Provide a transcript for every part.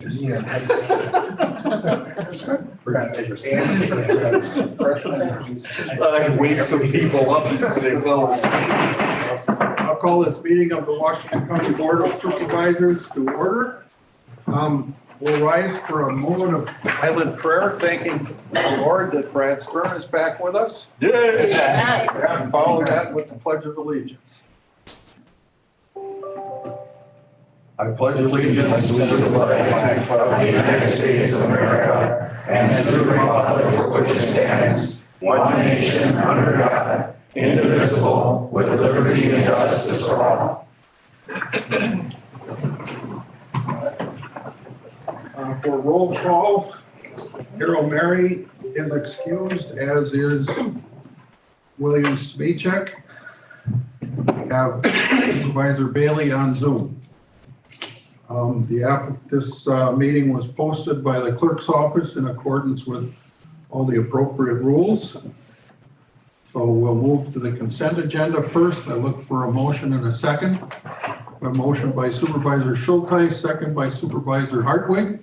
Yeah. Wake some people up before they fell asleep. I'll call this meeting of the Washington County Board of Supervisors to order. We'll rise for a moment of silent prayer, thanking the Lord that Brad Stern is back with us. Yay! And follow that with the Pledge of Allegiance. I pledge allegiance to the flag of the United States of America and to the republic for which it stands, one nation under God, indivisible, with liberty and justice for all. For roll call, Carol Mary is excused, as is William Smichek. We have Supervisor Bailey on Zoom. This meeting was posted by the clerk's office in accordance with all the appropriate rules. So we'll move to the consent agenda first. I look for a motion and a second. A motion by Supervisor Schulteis, second by Supervisor Hartwig.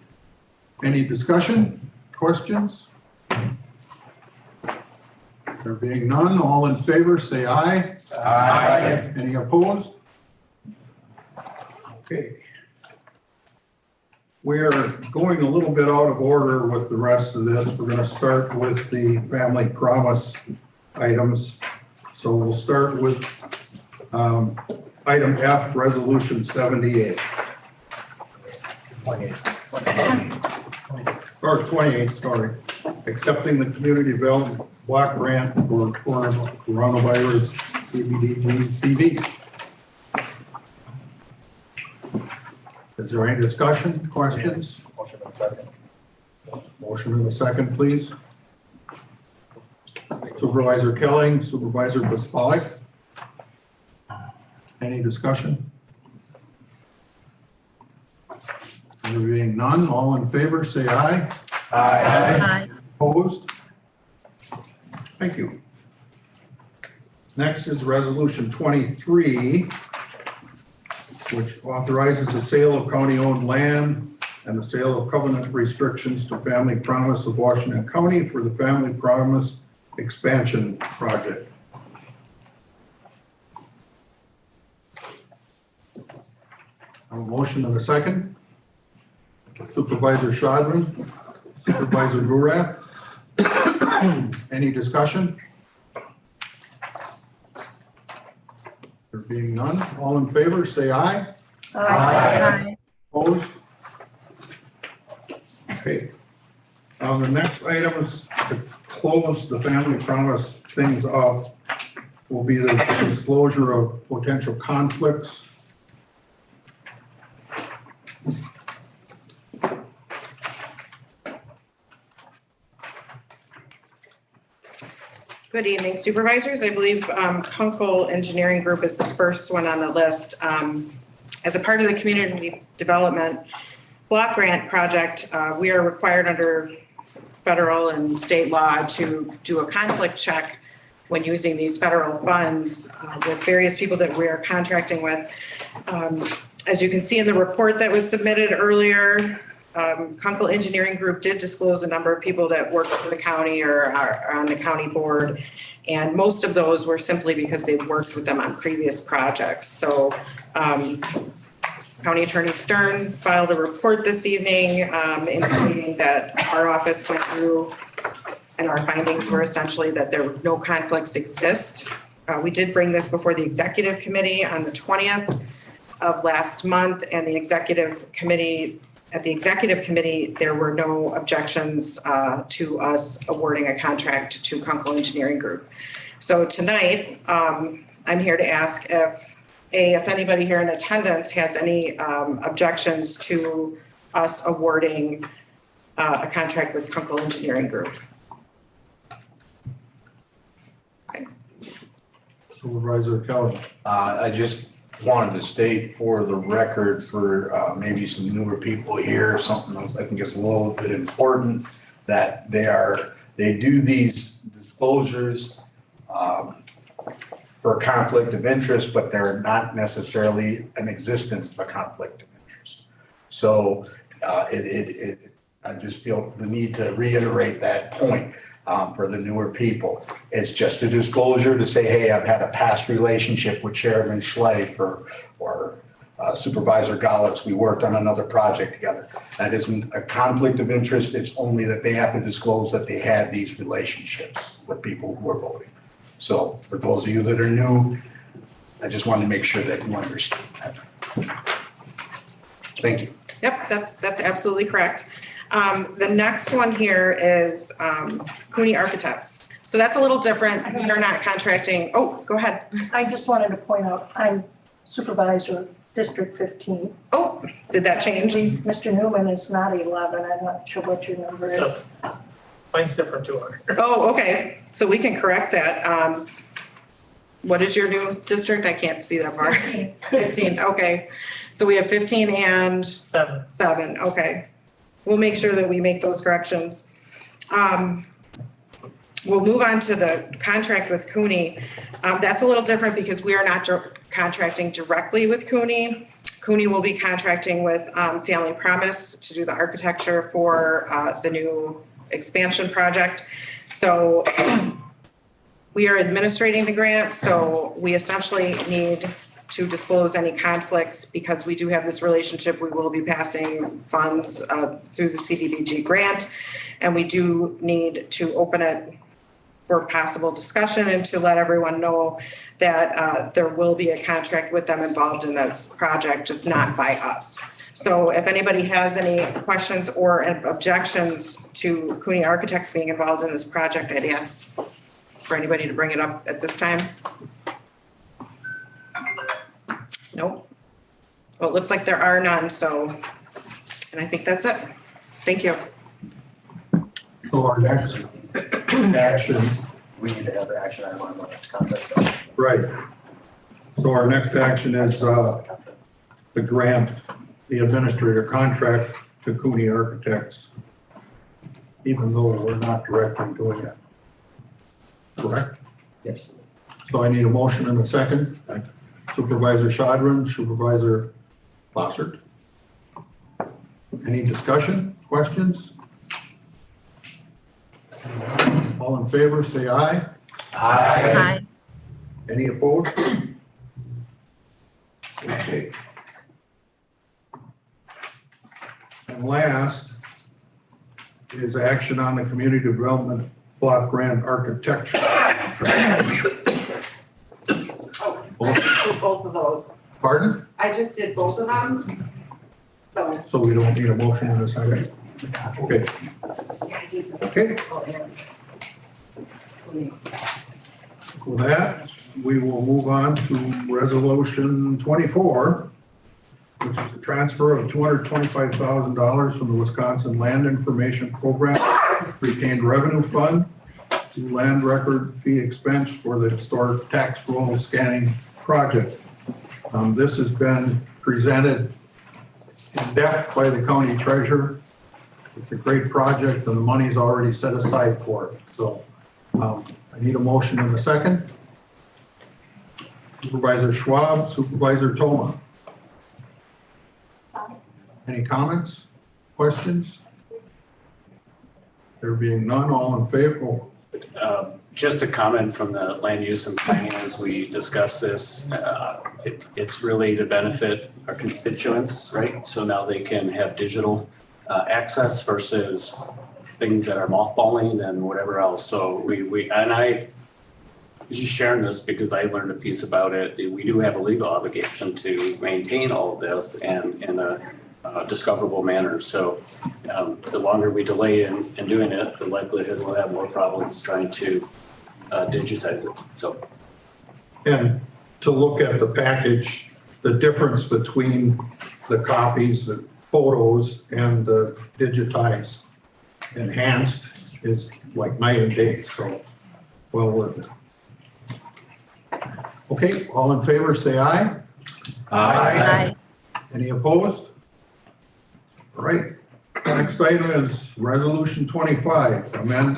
Any discussion, questions? There being none, all in favor say aye. Aye. Any opposed? Okay. We're going a little bit out of order with the rest of this. We're going to start with the family promise items. So we'll start with item F, resolution 78. 28, sorry. Accepting the community development block grant for coronavirus CBDG-CV. Is there any discussion, questions? Motion and second. Motion in a second, please. Supervisor Kelling, Supervisor Bispolik. Any discussion? There being none, all in favor, say aye. Aye. Opposed? Thank you. Next is resolution 23, which authorizes the sale of county-owned land and the sale of covenant restrictions to Family Promise of Washington County for the Family Promise Expansion Project. A motion and a second. Supervisor Shadron, Supervisor Gurath. Any discussion? There being none, all in favor, say aye. Aye. Opposed? Okay. The next items to close the family promise things up will be the disclosure of potential conflicts. Good evening, supervisors. I believe Kunkel Engineering Group is the first one on the list. As a part of the community development block grant project, we are required under federal and state law to do a conflict check when using these federal funds with various people that we are contracting with. As you can see in the report that was submitted earlier, Kunkel Engineering Group did disclose a number of people that work for the county or are on the county board. And most of those were simply because they've worked with them on previous projects. So County Attorney Stern filed a report this evening indicating that our office went through and our findings were essentially that no conflicts exist. We did bring this before the executive committee on the 20th of last month, and the executive committee there were no objections to us awarding a contract to Kunkel Engineering Group. So tonight, I'm here to ask if anybody here in attendance has any objections to us awarding a contract with Kunkel Engineering Group. Okay. Supervisor Kelly. I just wanted to state for the record for maybe some newer people here, something that I think is a little bit important, that they do these disclosures for conflict of interest, but they're not necessarily an existence of a conflict of interest. So I just feel the need to reiterate that point for the newer people. It's just a disclosure to say, hey, I've had a past relationship with Chairman Schleif or Supervisor Galitz. We worked on another project together. That isn't a conflict of interest. It's only that they have to disclose that they had these relationships with people who are voting. So for those of you that are new, I just wanted to make sure that you understand that. Thank you. Yep, that's absolutely correct. The next one here is Cooney Architects. So that's a little different. They're not contracting. Oh, go ahead. I just wanted to point out, I'm supervisor of District 15. Oh, did that change? Mr. Newman is not 11. I'm not sure what your number is. Mine's different too. Oh, okay. So we can correct that. What is your new district? I can't see that far. 15, okay. So we have 15 and 7, okay. We'll make sure that we make those corrections. We'll move on to the contract with Cooney. That's a little different because we are not contracting directly with Cooney. Cooney will be contracting with Family Promise to do the architecture for the new expansion project. So we are administrating the grant, so we essentially need to disclose any conflicts because we do have this relationship. We will be passing funds through the CDBG grant, and we do need to open it for possible discussion and to let everyone know that there will be a contract with them involved in this project, just not by us. So if anybody has any questions or objections to Cooney Architects being involved in this project, I'd ask for anybody to bring it up at this time. Nope. Well, it looks like there are none, so, and I think that's it. Thank you. So our next action, We need to have an action item on the next contract. right. So our next action is the grant, the administrator contract to Cooney Architects, even though we're not directly doing it. Correct? Yes. So I need a motion and a second. Supervisor Shadron, Supervisor Bossert. Any discussion, questions? All in favor, say aye. Aye. Any opposed? Okay. And last is action on the community development block grant architecture. Both of those. Pardon? I just did both of them. So. So we don't need a motion in a second? Okay. Okay. With that, we will move on to resolution 24, which is a transfer of $225,000 from the Wisconsin Land Information Program Retained Revenue Fund to land record fee expense for the historic tax roll scanning project. This has been presented in depth by the county treasurer. It's a great project and the money's already set aside for it. So I need a motion in a second. Supervisor Schwab, Supervisor Toma. Any comments, questions? There being none, all in favor? Just a comment from the land use and planning as we discuss this. It's really to benefit our constituents, right? So now they can have digital access versus things that are mothballing and whatever else. So I was just sharing this because I learned a piece about it. We do have a legal obligation to maintain all of this and in a discoverable manner. So the longer we delay in doing it, the likelihood we'll have more problems trying to digitize it. So, And to look at the package, the difference between the copies, the photos and the digitized enhanced is like night and day, so well worth it. Okay, all in favor, say aye. Aye. Any opposed? All right, next item is resolution 25, amend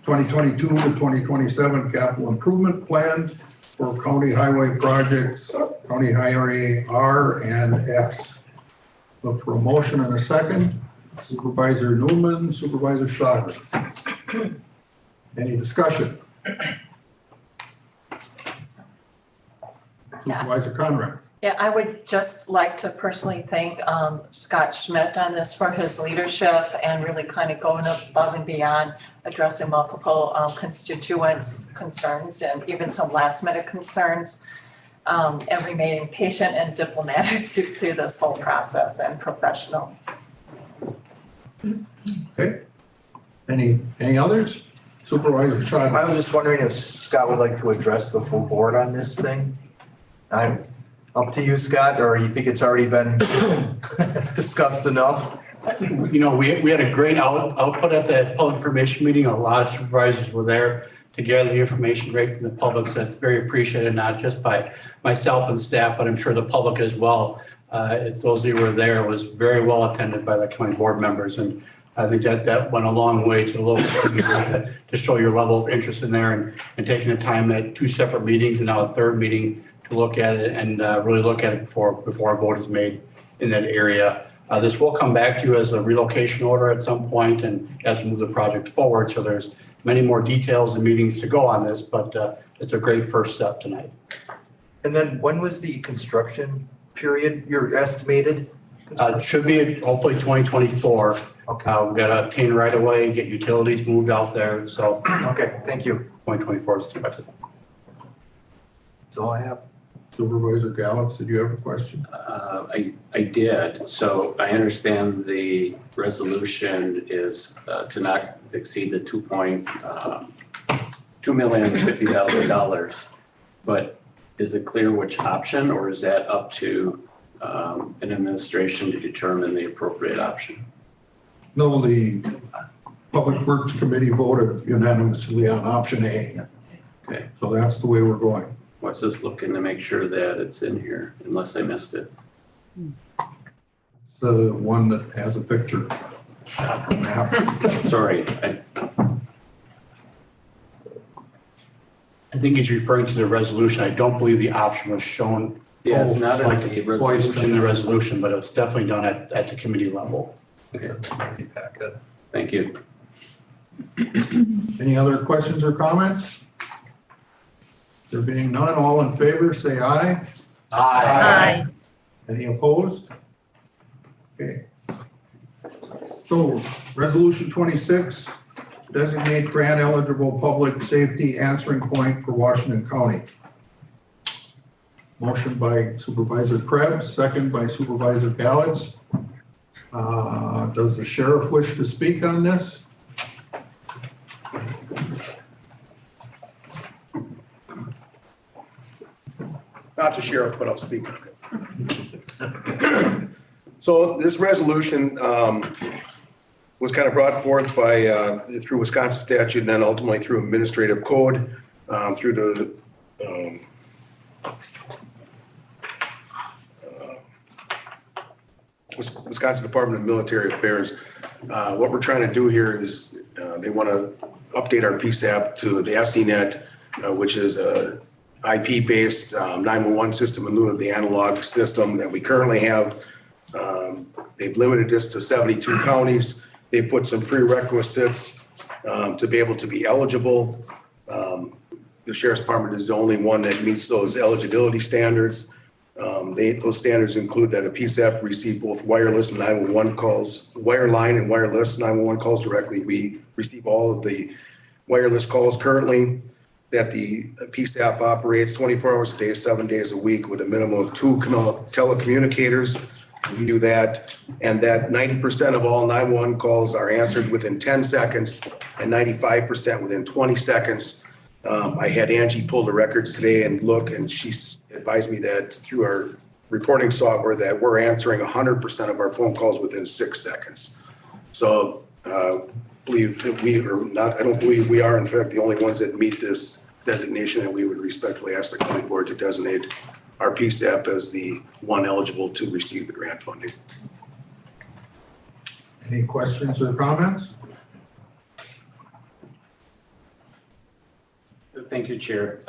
2022 to 2027 capital improvement plan for county highway projects, county highway R and S. Look for a motion and a second. Supervisor Newman, Supervisor Schlager. Any discussion? Supervisor Conrad. Yeah, I would just like to personally thank Scott Schmidt on this for his leadership and really kind of going above and beyond addressing multiple constituents' concerns and even some last minute concerns, and remaining patient and diplomatic through this whole process and professional. Okay. Any others? Supervisor Schlager. I was just wondering if Scott would like to address the full board on this thing? I'm up to you, Scott, or you think it's already been discussed enough? You know, we had a great output at the public information meeting. A lot of supervisors were there to gather the information right from the public. So it's very appreciated, not just by myself and staff, but I'm sure the public as well. As those of you who were there, was very well attended by the county board members. And I think that went a long way to the local community to show your level of interest in there and taking the time at 2 separate meetings and now a third meeting to look at it and really look at it before a vote is made in that area. This will come back to you as a relocation order at some point and as we move the project forward. So there's many more details and meetings to go on this, but it's a great first step tonight. And then when was the construction period, your estimated? It should be hopefully 2024. Okay. We've got to obtain right away, get utilities moved out there. So Okay, thank you. 2024 is expected. That's all I have. Supervisor Gallus, did you have a question? I did. So I understand the resolution is to not exceed the $2,050,000. But is it clear which option, or is that up to an administration to determine the appropriate option? No, the Public Works Committee voted unanimously on option A. Okay. So that's the way we're going. What's this looking to make sure that it's in here, unless I missed it? The one that has a picture. Map. Sorry, I think he's referring to the resolution. I don't believe the option was shown. Yeah, it's not in the Voiced in the resolution. resolution, but it was definitely done at the committee level. Thank you. Any other questions or comments? There being none, all in favor, say aye. Aye. Any opposed? Okay. So, resolution 26, designate grant eligible public safety answering point for Washington County. Motion by Supervisor Krebs, second by Supervisor Gallus. Does the sheriff wish to speak on this? Not the sheriff, but I'll speak on it. So this resolution was kind of brought forth by, through Wisconsin statute and then ultimately through administrative code, through the Wisconsin Department of Military Affairs. What we're trying to do here is they want to update our PSAP to the SENet, which is a IP-based 911 system in lieu of the analog system that we currently have. They've limited this to 72 counties. They put some prerequisites to be able to be eligible. The Sheriff's Department is the only one that meets those eligibility standards. Those standards include that a PSAP receive both wireless and 911 calls, wireline and wireless 911 calls directly. We receive all of the wireless calls currently, that the PSAP operates 24 hours a day, 7 days a week with a minimum of 2 telecommunicators. We do that, and that 90% of all 911 calls are answered within 10 seconds and 95% within 20 seconds. I had Angie pull the records today and look, and she advised me that through our reporting software that we're answering 100% of our phone calls within 6 seconds. So believe that we are not, I don't believe we are in fact the only ones that meet this designation, and we would respectfully ask the county board to designate our PSAP as the one eligible to receive the grant funding. Any questions or comments? Thank you, Chair.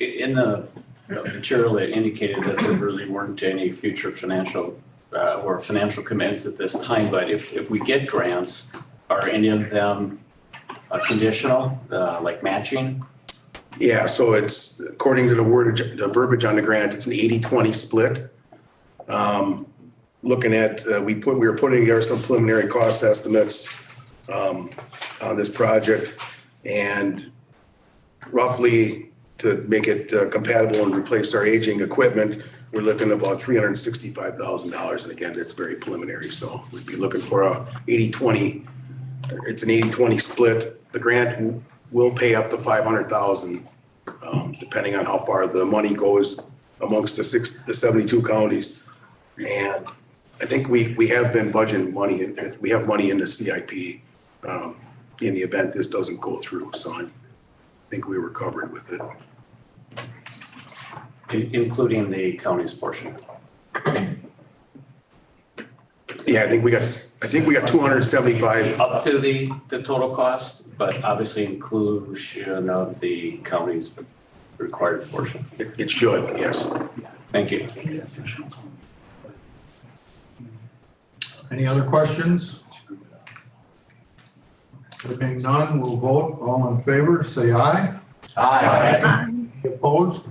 In the material, it indicated that there really weren't any future financial or financial commitments at this time, but if we get grants, are any of them conditional, like matching? Yeah, so it's, according to the verbiage on the grant, it's an 80-20 split. Looking at, we were putting together some preliminary cost estimates on this project, and roughly to make it compatible and replace our aging equipment, we're looking at about $365,000. And again, that's very preliminary. So we'd be looking for a 80-20. It's an 80-20 split. The grant will pay up to $500,000, depending on how far the money goes amongst the 72 counties. And I think we have been budgeting money, and we have money in the CIP in the event this doesn't go through. So I think we were covered with it. Including the county's portion. Yeah, I think we got 275. Up to the total cost, but obviously inclusion of the county's required portion. It should, yes. Thank you. Any other questions? There being none, we'll vote. All in favor, say aye. Aye. Any opposed?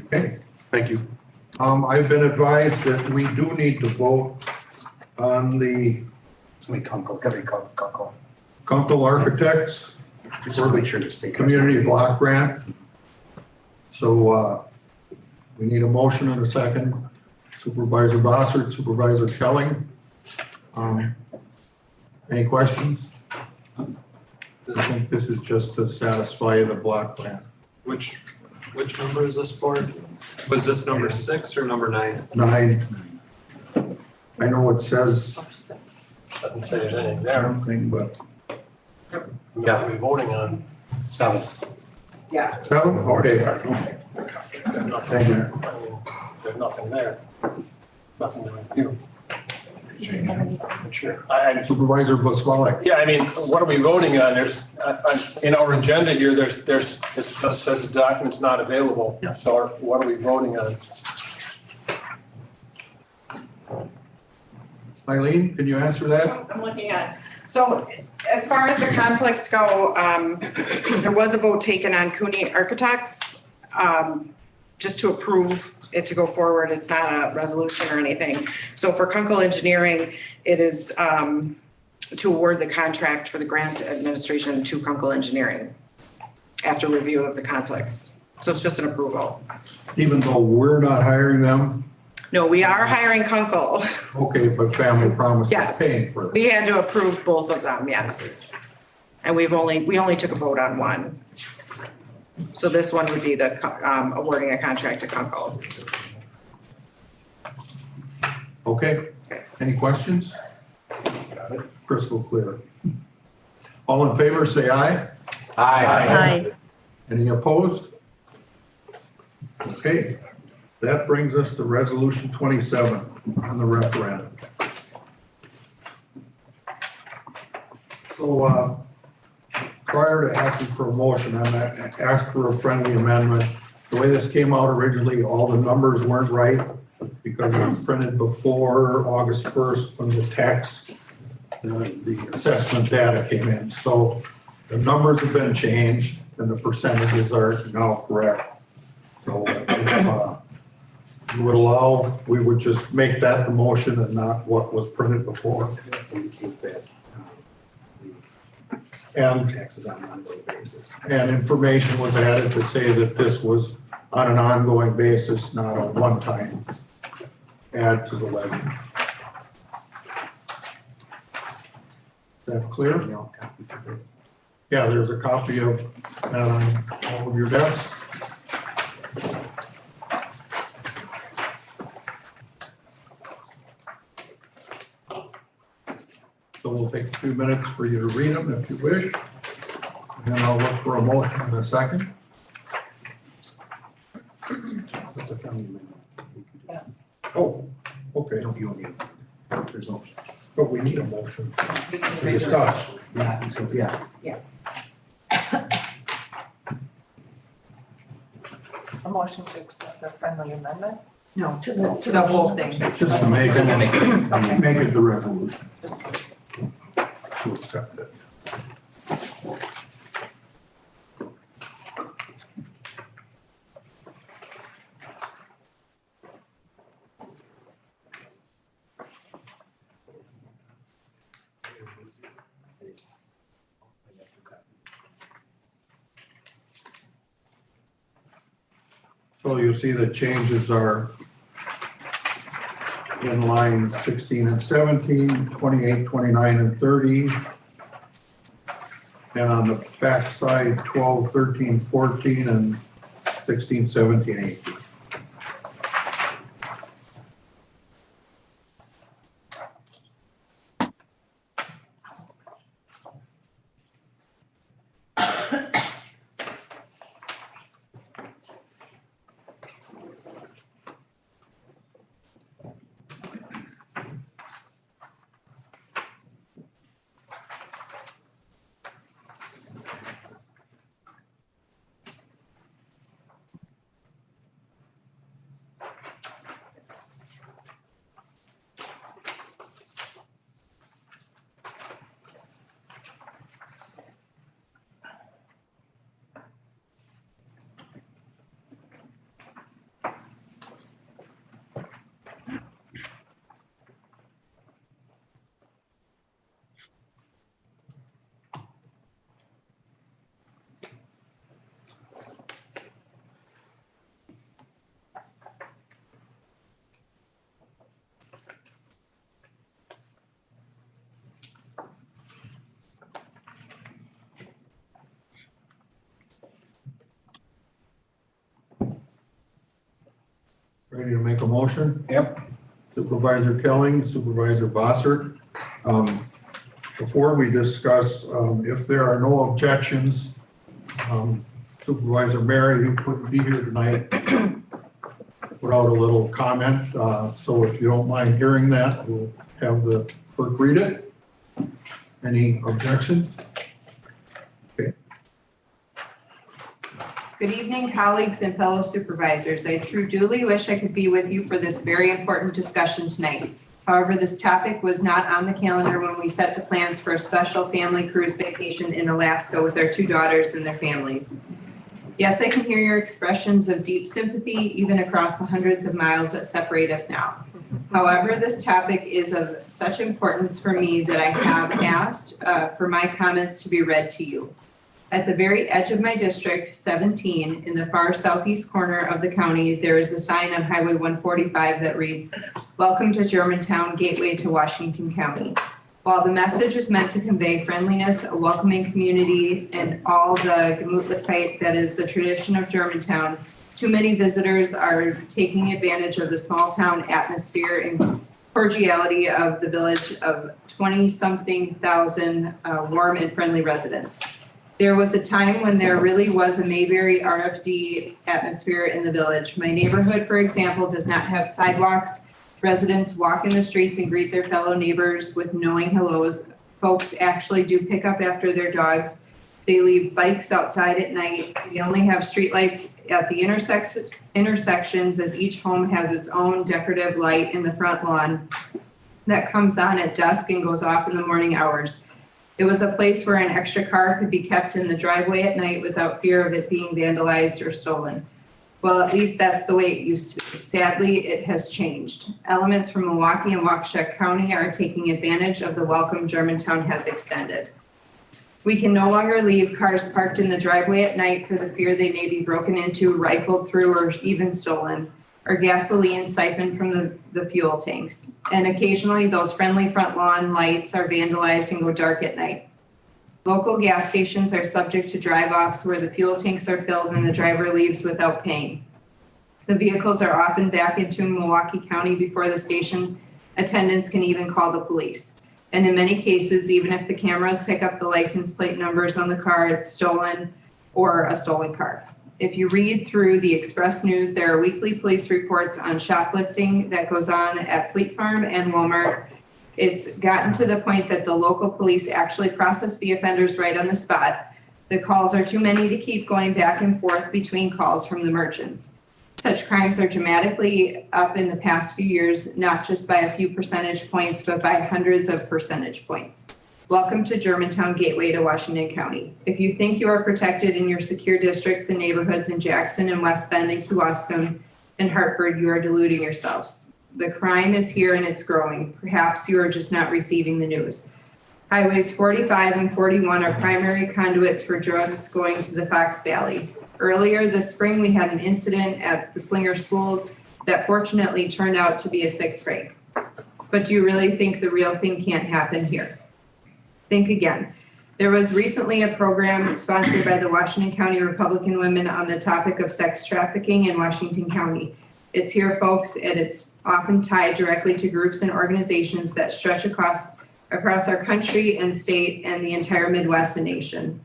Okay. Thank you. I've been advised that we do need to vote on the Kunkel Architects for the Community Block Grant. So we need a motion and a second. Supervisor Bossert, Supervisor Kelly. Any questions? I think this is just to satisfy the block grant. Which number is this for? Was this number 6 or number 9? 9. I know it says Doesn't say there's anything there. something, but We got to be voting on 7. Yeah. 7? Okay. There's nothing Thank you. there. I mean, there's nothing there. Nothing to review. Sure. Supervisor Boswellik. Yeah, I mean, what are we voting on? There's, in our agenda here, it just says the document's not available. So what are we voting on? Eileen, can you answer that? I'm looking at, so as far as the conflicts go, there was a vote taken on Cooney Architects, just to approve it to go forward. It's not a resolution or anything. So for Kunkel Engineering, it is to award the contract for the grant administration to Kunkel Engineering after review of the conflicts. So it's just an approval. Even though we're not hiring them? No, we are hiring Kunkel. Okay, but Family Promise is Yes. paying for them. We had to approve both of them, yes. And we only took a vote on one. So this one would be the awarding a contract to Kunkel. Okay, any questions? Crystal clear. All in favor, say aye. Aye. Any opposed? Okay, that brings us to resolution 27 on the referendum. So prior to asking for a motion, I'm gonna ask for a friendly amendment. The way this came out originally, all the numbers weren't right because it was printed before August 1st when the tax, the assessment data came in. So the numbers have been changed and the percentages are now correct. So if you would allow, we would just make that the motion and not what was printed before. And taxes on an ongoing basis. And information was added to say that this was on an ongoing basis, not a one-time add to the levy. Is that clear? Yeah, there's a copy of that on all of your desks. So we'll take a few minutes for you to read them if you wish. And then I'll look for a motion in a second. That's a friendly amendment. Oh, okay. No, you don't need it. There's no, but we need a motion to discuss. Yeah, so, yeah. A motion to accept the friendly amendment? No, to the whole thing. Just to make it, make it the resolution Just to accept it. So you'll see the changes are in line 16 and 17, 28, 29, and 30. And on the back side, 12, 13, 14, and 16, 17, 18. Ready to make a motion? Yep. Supervisor Kelly, Supervisor Bossert. Before we discuss, if there are no objections, Supervisor Mary, you couldn't be here tonight without a little comment. So if you don't mind hearing that, we'll have the clerk read it. Any objections? Good evening, colleagues and fellow supervisors. I truly wish I could be with you for this very important discussion tonight. However, this topic was not on the calendar when we set the plans for a special family cruise vacation in Alaska with our 2 daughters and their families. Yes, I can hear your expressions of deep sympathy even across the hundreds of miles that separate us now. However, this topic is of such importance for me that I have asked for my comments to be read to you. At the very edge of my district, 17, in the far southeast corner of the county, there is a sign on Highway 145 that reads, "Welcome to Germantown, gateway to Washington County." While the message is meant to convey friendliness, a welcoming community, and all the Gemütlichkeit that is the tradition of Germantown, too many visitors are taking advantage of the small town atmosphere and cordiality of the village of 20-something thousand warm and friendly residents. There was a time when there really was a Mayberry RFD atmosphere in the village. My neighborhood, for example, does not have sidewalks. Residents walk in the streets and greet their fellow neighbors with knowing hellos. Folks actually do pick up after their dogs. They leave bikes outside at night. We only have streetlights at the intersections, as each home has its own decorative light in the front lawn that comes on at dusk and goes off in the morning hours. It was a place where an extra car could be kept in the driveway at night without fear of it being vandalized or stolen. Well, at least that's the way it used to be. Sadly, it has changed. Elements from Milwaukee and Waukesha County are taking advantage of the welcome Germantown has extended. We can no longer leave cars parked in the driveway at night for the fear they may be broken into, rifled through, or even stolen, or gasoline siphoned from the fuel tanks. And occasionally those friendly front lawn lights are vandalized and go dark at night. Local gas stations are subject to drive-offs where the fuel tanks are filled and the driver leaves without paying. The vehicles are often back into Milwaukee County before the station attendants can even call the police. And in many cases, even if the cameras pick up the license plate numbers on the car, it's stolen or a stolen car. If you read through the Express News, there are weekly police reports on shoplifting that goes on at Fleet Farm and Walmart. It's gotten to the point that the local police actually process the offenders right on the spot. The calls are too many to keep going back and forth between calls from the merchants. Such crimes are dramatically up in the past few years, not just by a few percentage points, but by hundreds of percentage points. Welcome to Germantown Gateway to Washington County. If you think you are protected in your secure districts and neighborhoods in Jackson and West Bend and Kewaskum and Hartford, you are deluding yourselves. The crime is here and it's growing. Perhaps you are just not receiving the news. Highways 45 and 41 are primary conduits for drugs going to the Fox Valley. Earlier this spring, we had an incident at the Slinger schools that fortunately turned out to be a sick prank. But do you really think the real thing can't happen here? Think again. There was recently a program sponsored by the Washington County Republican Women on the topic of sex trafficking in Washington County. It's here, folks, and it's often tied directly to groups and organizations that stretch across our country and state and the entire Midwest and nation.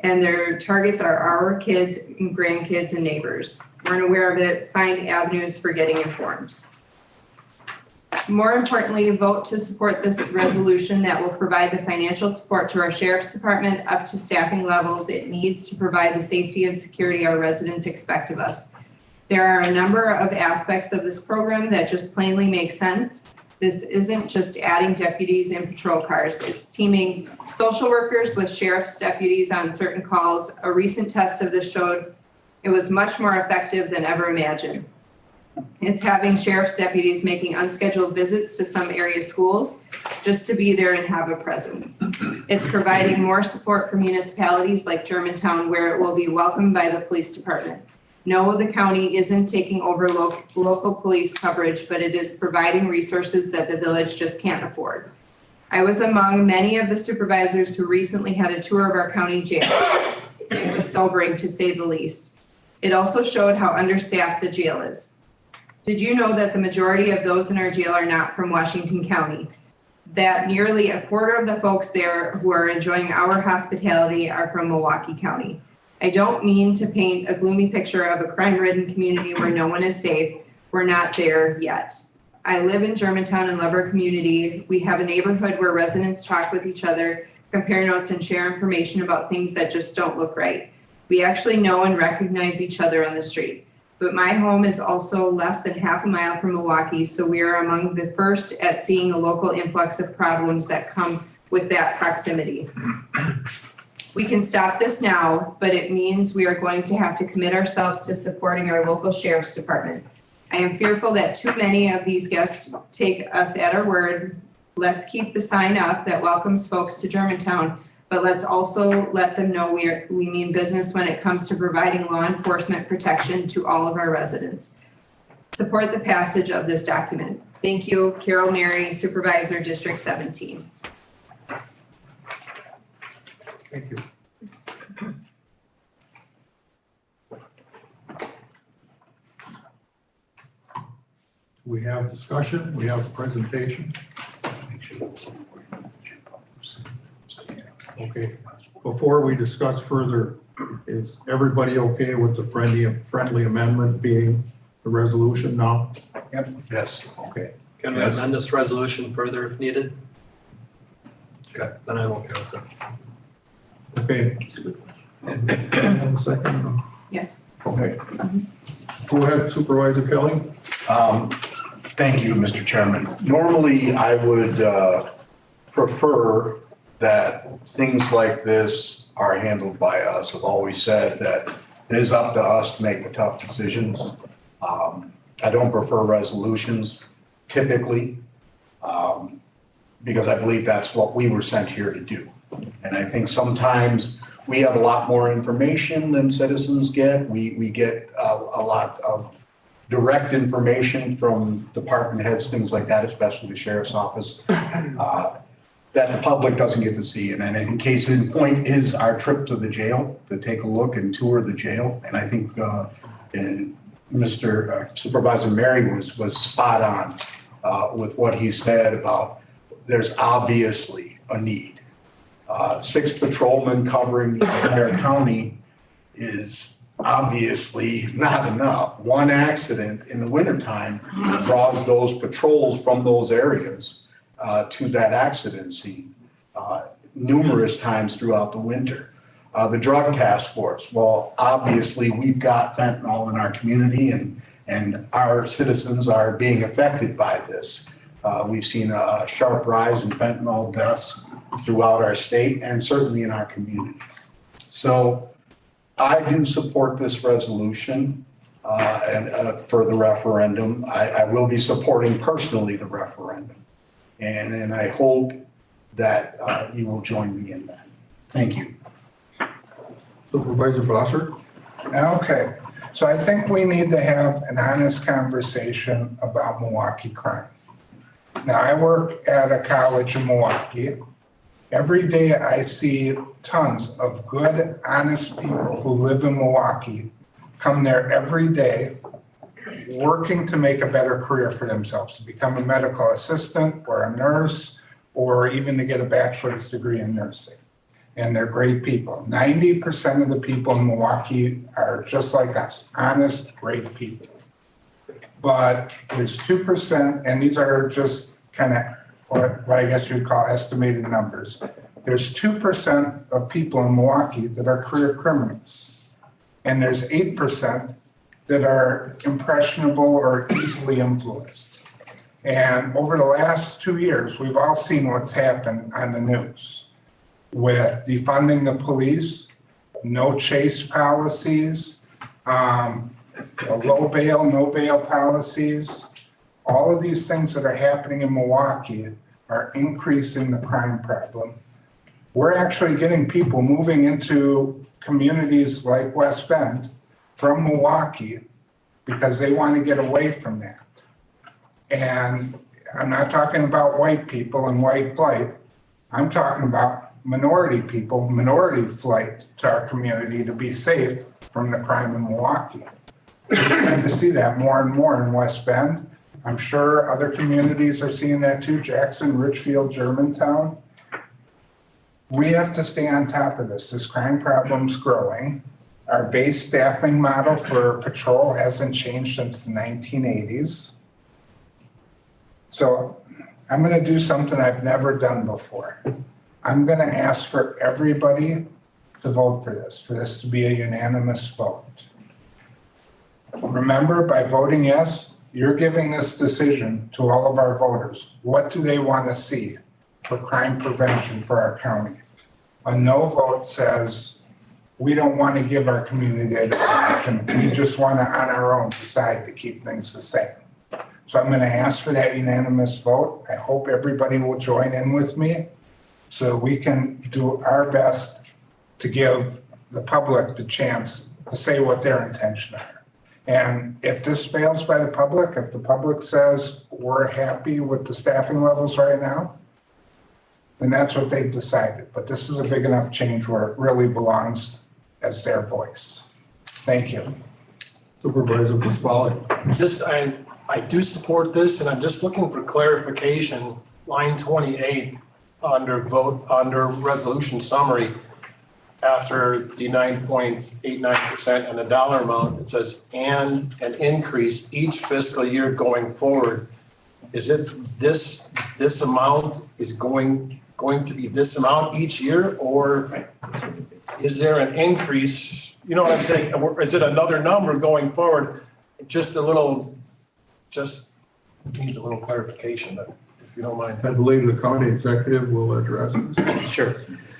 And their targets are our kids and grandkids and neighbors. We're aware of it, find avenues for getting informed. More importantly, vote to support this resolution that will provide the financial support to our sheriff's department up to staffing levels it needs to provide the safety and security our residents expect of us. There are a number of aspects of this program that just plainly make sense. This isn't just adding deputies and patrol cars. It's teaming social workers with sheriff's deputies on certain calls. A recent test of this showed it was much more effective than ever imagined. It's having sheriff's deputies making unscheduled visits to some area schools just to be there and have a presence. It's providing more support for municipalities like Germantown, where it will be welcomed by the police department. No, the county isn't taking over local police coverage, but it is providing resources that the village just can't afford. I was among many of the supervisors who recently had a tour of our county jail. It was sobering, to say the least. It also showed how understaffed the jail is. Did you know that the majority of those in our jail are not from Washington County? That nearly a quarter of the folks there who are enjoying our hospitality are from Milwaukee County. I don't mean to paint a gloomy picture of a crime-ridden community where no one is safe. We're not there yet. I live in Germantown and love our community. We have a neighborhood where residents talk with each other, compare notes, and share information about things that just don't look right. We actually know and recognize each other on the street. But my home is also less than half a mile from Milwaukee, so we are among the first at seeing a local influx of problems that come with that proximity. We can stop this now, but it means we are going to have to commit ourselves to supporting our local sheriff's department. I am fearful that too many of these guests take us at our word. Let's keep the sign up that welcomes folks to Germantown, but let's also let them know we mean business when it comes to providing law enforcement protection to all of our residents. Support the passage of this document. Thank you, Carol Mary, Supervisor, District 17. Thank you. We have discussion, we have presentation. Okay, before we discuss further, is everybody okay with the friendly amendment being the resolution now? Yep. Yes. Okay. Can we amend this resolution further if needed? Okay, then I'm okay with it. Okay. 1 second. Yes. Okay. Go ahead, Supervisor Kelly. Thank you, Mr. Chairman. Normally, I would prefer that things like this are handled by us. I've always said that it is up to us to make the tough decisions. I don't prefer resolutions typically because I believe that's what we were sent here to do. And I think sometimes we have a lot more information than citizens get. We get a lot of direct information from department heads, things like that, especially the sheriff's office, that the public doesn't get to see. And then in case in point is our trip to the jail to take a look and tour the jail. And I think Mr. Supervisor Mary was spot on with what he said about there's obviously a need. 6 patrolmen covering the entire county is obviously not enough. One accident in the wintertime draws those patrols from those areas to that accident scene numerous times throughout the winter. The drug task force, well, obviously, we've got fentanyl in our community and our citizens are being affected by this. We've seen a sharp rise in fentanyl deaths throughout our state and certainly in our community. So I do support this resolution for the referendum. I will be supporting personally the referendum. And I hope that you will join me in that. Thank you. Supervisor Blosser? Okay, so I think we need to have an honest conversation about Milwaukee crime. Now, I work at a college in Milwaukee. Every day I see tons of good, honest people who live in Milwaukee come there every day working to make a better career for themselves, to become a medical assistant or a nurse, or even to get a bachelor's degree in nursing. And they're great people. 90% of the people in Milwaukee are just like us, honest, great people. But there's 2%, and these are just kind of what I guess you'd call estimated numbers. There's 2% of people in Milwaukee that are career criminals. And there's 8% that are impressionable or easily influenced. And over the last 2 years, we've all seen what's happened on the news with defunding the police, no chase policies, low bail, no bail policies. All of these things that are happening in Milwaukee are increasing the crime problem. We're actually getting people moving into communities like West Bend from Milwaukee because they want to get away from that. And I'm not talking about white people and white flight. I'm talking about minority people, minority flight to our community to be safe from the crime in Milwaukee. We tend to see that more and more in West Bend. I'm sure other communities are seeing that too, Jackson, Richfield, Germantown. We have to stay on top of this. This crime problem's growing. Our base staffing model for patrol hasn't changed since the 1980s. So I'm going to do something I've never done before. I'm going to ask for everybody to vote for this to be a unanimous vote. Remember, by voting yes, you're giving this decision to all of our voters. What do they want to see for crime prevention for our county? A no vote says, we don't want to give our community a direction. We just want to, on our own, decide to keep things the same. So I'm going to ask for that unanimous vote. I hope everybody will join in with me so we can do our best to give the public the chance to say what their intentions are. And if this fails by the public, if the public says we're happy with the staffing levels right now, then that's what they've decided. But this is a big enough change where it really belongs as their voice. Thank you. Supervisor Pasquale? I do support this, and I'm just looking for clarification. Line 28 under resolution summary, after the 9.89% and the dollar amount, it says and an increase each fiscal year going forward. Is it this amount is going to be this amount each year, or is there an increase? You know what I'm saying? Is it another number going forward? Just needs a little clarification, if you don't mind. I believe the county executive will address this. Sure.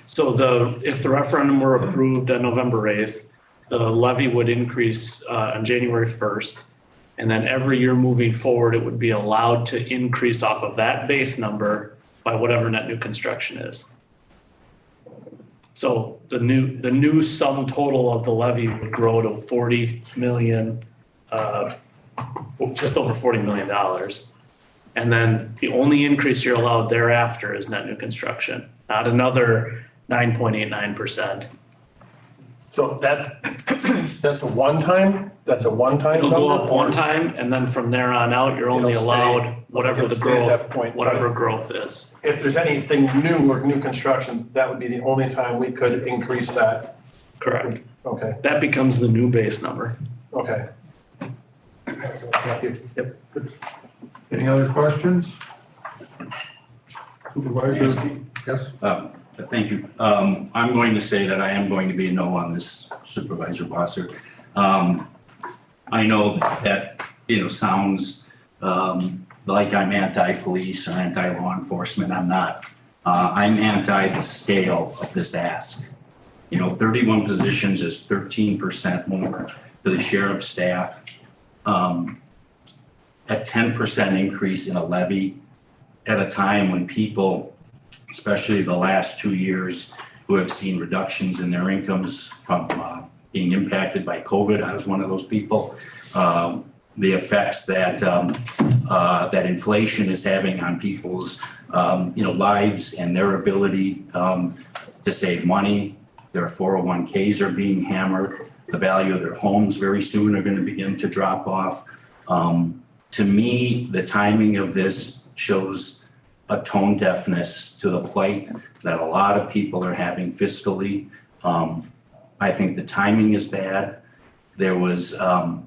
So if the referendum were approved on November 8th, the levy would increase on January 1st. And then every year moving forward, it would be allowed to increase off of that base number by whatever net new construction is. So the new sum total of the levy would grow to 40 million, just over $40 million. And then the only increase you're allowed thereafter is net new construction, not another 9.89%. So that's a one-time? That's a one-time It'll number? go up one time, and then from there on out, you're only allowed whatever the growth, whatever growth is. If there's anything new or new construction, that would be the only time we could increase that? Correct. Okay. That becomes the new base number. Okay. Thank you. Yep. Any other questions? Supervisor? Yes. Thank you. I'm going to say that I am going to be a no on this, Supervisor Bosser. I know that, sounds like I'm anti-police or anti-law enforcement. I'm not. I'm anti the scale of this ask. 31 positions is 13% more for the sheriff's staff. A 10% increase in a levy at a time when people, especially the last 2 years, who have seen reductions in their incomes from being impacted by COVID. I was one of those people. The effects that that inflation is having on people's lives and their ability to save money. Their 401ks are being hammered. The value of their homes very soon are going to begin to drop off. To me, the timing of this shows a tone deafness to the plight that a lot of people are having fiscally. I think the timing is bad. There was a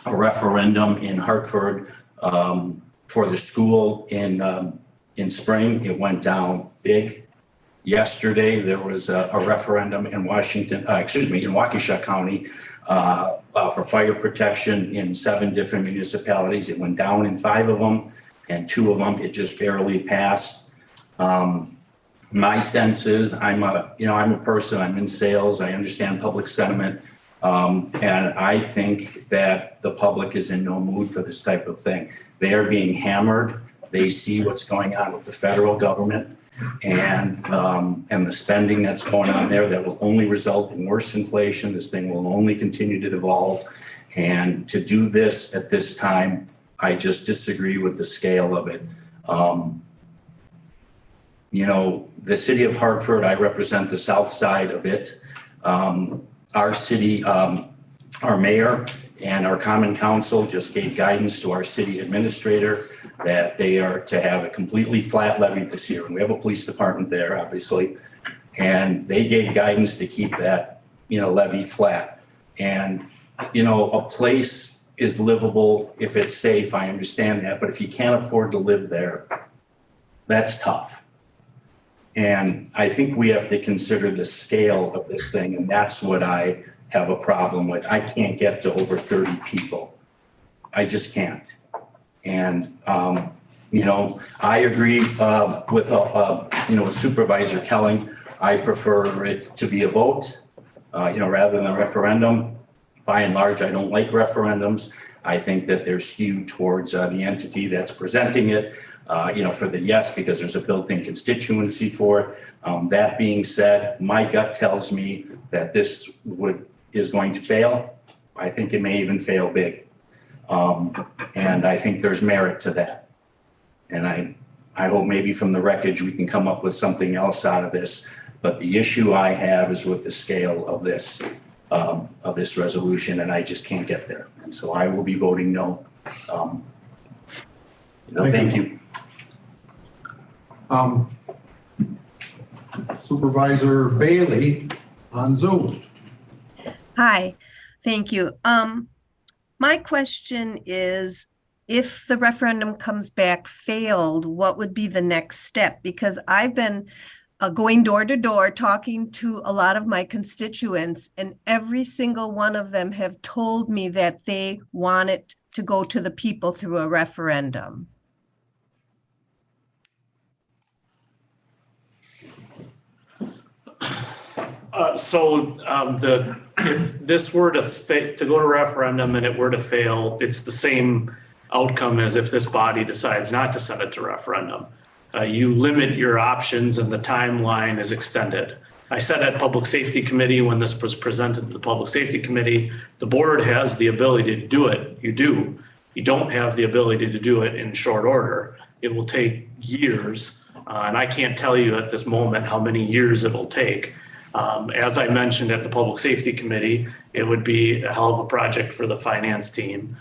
referendum in Hartford for the school in spring. It went down big. Yesterday, there was a referendum in in Waukesha County for fire protection in 7 different municipalities. It went down in 5 of them, and 2 of them, it just barely passed. My sense is I'm a person, I'm in sales, I understand public sentiment. And I think that the public is in no mood for this type of thing. They are being hammered. They see what's going on with the federal government and the spending that's going on there that will only result in worse inflation. This thing will only continue to devolve. And to do this at this time, I just disagree with the scale of it. The city of Hartford, I represent the south side of it. Our city, our mayor and our common council just gave guidance to our city administrator that they are to have a completely flat levy this year. And we have a police department there, obviously. And they gave guidance to keep that, levy flat. And, a place is livable if it's safe. I understand that. But if you can't afford to live there, that's tough. And I think we have to consider the scale of this thing. And that's what I have a problem with. I can't get to over 30 people. I just can't. And, I agree with Supervisor Kelling. I prefer it to be a vote, rather than a referendum. By and large, I don't like referendums. I think that they're skewed towards the entity that's presenting it, for the yes, because there's a built-in constituency for it. That being said, my gut tells me that this is going to fail. I think it may even fail big. And I think there's merit to that. And I hope maybe from the wreckage we can come up with something else out of this. But the issue I have is with the scale of this resolution, and I just can't get there. And so I will be voting no. Thank you. Supervisor Bailey on Zoom. Hi, thank you. My question is, if the referendum comes back failed, what would be the next step? Because I've been going door to door, talking to a lot of my constituents, and every single one of them have told me that they want it to go to the people through a referendum. If this were to go to referendum and it were to fail, it's the same outcome as if this body decides not to send it to referendum. You limit your options and the timeline is extended. I said at Public Safety Committee, when this was presented to the Public Safety Committee, the board has the ability to do it. You do. You don't have the ability to do it in short order. It will take years, and I can't tell you at this moment how many years it'll take. As I mentioned at the Public Safety Committee, it would be a hell of a project for the finance team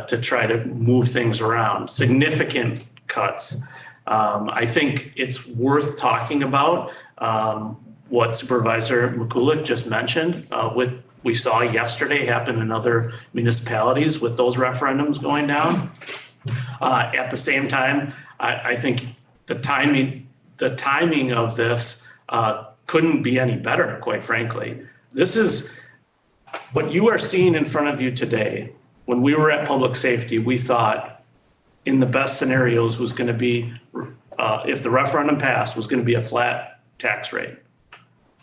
to try to move things around. Significant cuts. I think it's worth talking about what Supervisor Mikulik just mentioned. We saw yesterday happen in other municipalities with those referendums going down. At the same time, I think the timing of this couldn't be any better, quite frankly. This is what you are seeing in front of you today. When we were at Public Safety, we thought in the best scenarios was going to be, if the referendum passed, was going to be a flat tax rate.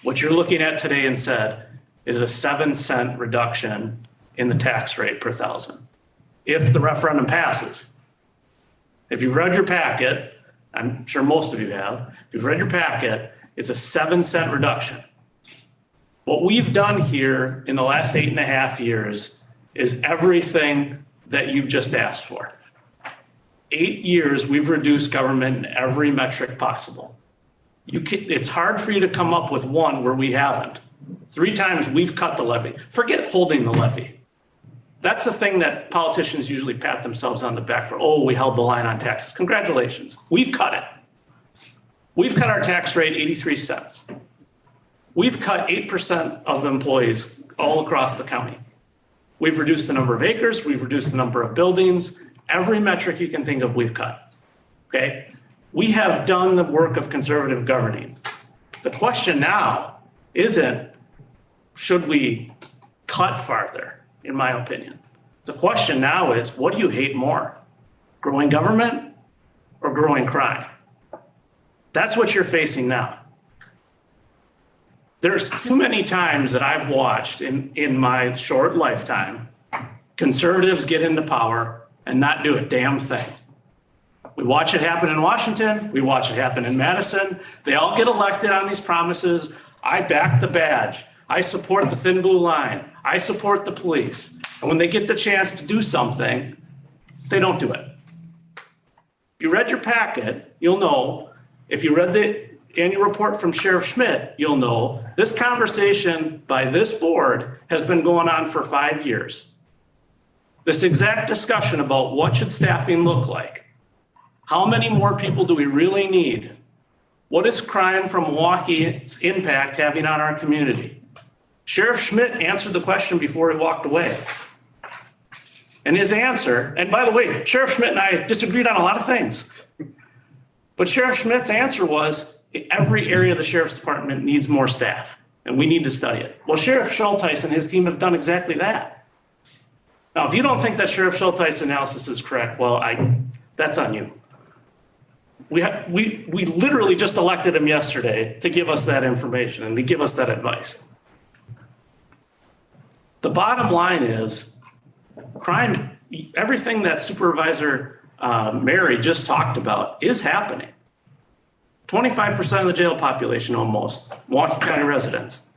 What you're looking at today instead is a 7-cent reduction in the tax rate per thousand. If the referendum passes. If you've read your packet, I'm sure most of you have, if you've read your packet, it's a 7-cent reduction. What we've done here in the last 8.5 years is everything that you've just asked for. 8 years, we've reduced government in every metric possible. It's hard for you to come up with one where we haven't. 3 times we've cut the levy. Forget holding the levy. That's the thing that politicians usually pat themselves on the back for. Oh, we held the line on taxes. Congratulations. We've cut it. We've cut our tax rate 83 cents. We've cut 8% of employees all across the county. We've reduced the number of acres. We've reduced the number of buildings. Every metric you can think of, we've cut. Okay? We have done the work of conservative governing. The question now isn't, should we cut farther, in my opinion. The question now is, what do you hate more? Growing government or growing crime? That's what you're facing now. There's too many times that I've watched in my short lifetime, conservatives get into power and not do a damn thing. We watch it happen in Washington. We watch it happen in Madison. They all get elected on these promises. I back the badge. I support the thin blue line. I support the police. And when they get the chance to do something, they don't do it. If you read your packet, you'll know. If you read the annual report from Sheriff Schmidt, you'll know this conversation by this board has been going on for 5 years. This exact discussion about what should staffing look like. How many more people do we really need? What is crime from Milwaukee's impact having on our community? Sheriff Schmidt answered the question before he walked away. And his answer, and by the way, Sheriff Schmidt and I disagreed on a lot of things. But Sheriff Schmidt's answer was, every area of the Sheriff's Department needs more staff, and we need to study it. Well, Sheriff Schulteis and his team have done exactly that. Now, if you don't think that Sheriff Schulteis' analysis is correct, well, that's on you. We literally just elected him yesterday to give us that information and to give us that advice. The bottom line is crime, everything that Supervisor Mary just talked about is happening. 25% of the jail population almost, Milwaukee County residents.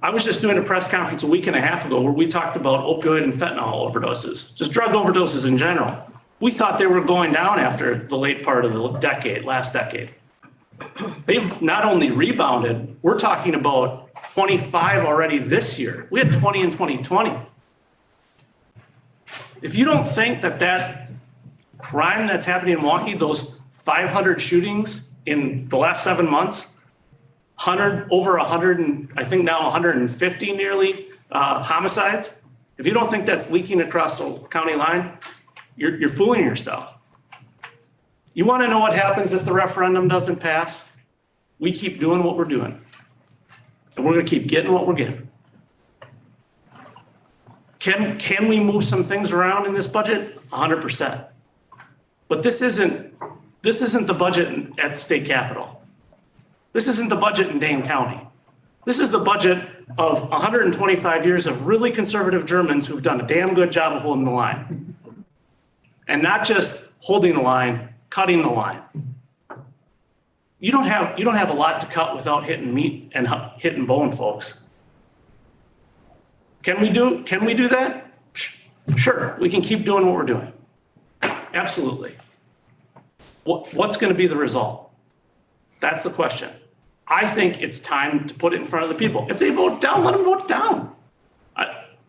I was just doing a press conference a week and a half ago where we talked about opioid and fentanyl overdoses, just drug overdoses in general. We thought they were going down after the late part of the decade, last decade. They've not only rebounded, we're talking about 25 already this year. We had 20 in 2020. If you don't think that crime that's happening in Milwaukee, those 500 shootings in the last 7 months, over 100, and I think now 150 nearly homicides. If you don't think that's leaking across the county line, you're fooling yourself. You want to know what happens if the referendum doesn't pass? We keep doing what we're doing. And we're going to keep getting what we're getting. Can we move some things around in this budget? 100%. But this isn't the budget at the state capitol. This isn't the budget in Dane County. This is the budget of 125 years of really conservative Germans who've done a damn good job of holding the line. And not just holding the line, cutting the line. You don't have a lot to cut without hitting meat and hitting bone, folks. Can we do that? Sure, we can keep doing what we're doing. Absolutely. What's going to be the result? That's the question. I think it's time to put it in front of the people. If they vote down, let them vote down.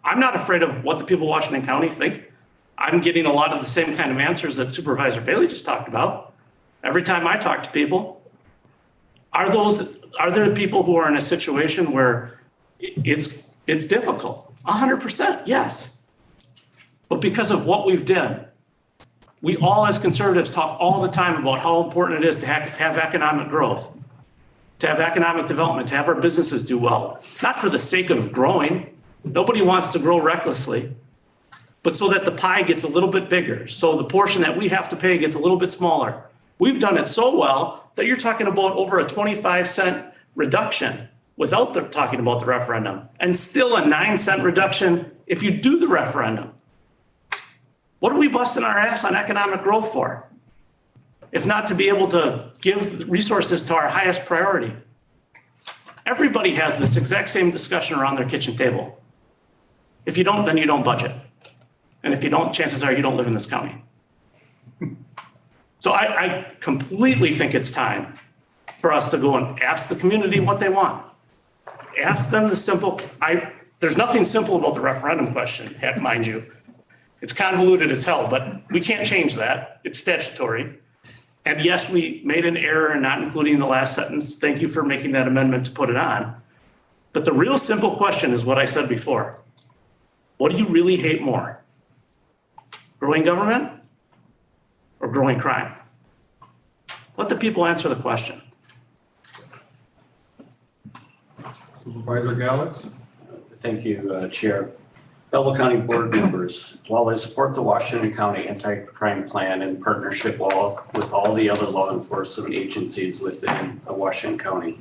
I'm not afraid of what the people of Washington County think. I'm getting a lot of the same kind of answers that Supervisor Bailey just talked about. Every time I talk to people, are there people who are in a situation where it's difficult? 100%, yes. But because of what we've done, we all as conservatives talk all the time about how important it is to have economic growth. to have economic development, to have our businesses do well, not for the sake of growing. Nobody wants to grow recklessly, but so that the pie gets a little bit bigger. So the portion that we have to pay gets a little bit smaller. We've done it so well that you're talking about over a 25-cent reduction without talking about the referendum, and still a 9-cent reduction if you do the referendum. What are we busting our ass on economic growth for? If not to be able to give resources to our highest priority. Everybody has this exact same discussion around their kitchen table. If you don't, then you don't budget. And if you don't, chances are you don't live in this county. So I completely think it's time for us to go and ask the community what they want. Ask them the simple, there's nothing simple about the referendum question, heck, mind you. It's convoluted as hell, but we can't change that. It's statutory. And yes, we made an error in not including the last sentence. Thank you for making that amendment to put it on. But the real simple question is what I said before. What do you really hate more? Growing government or growing crime? Let the people answer the question. Supervisor Gallix? Thank you, Chair. Fellow county board members, while I support the Washington County Anti-Crime Plan in partnership with all the other law enforcement agencies within Washington County,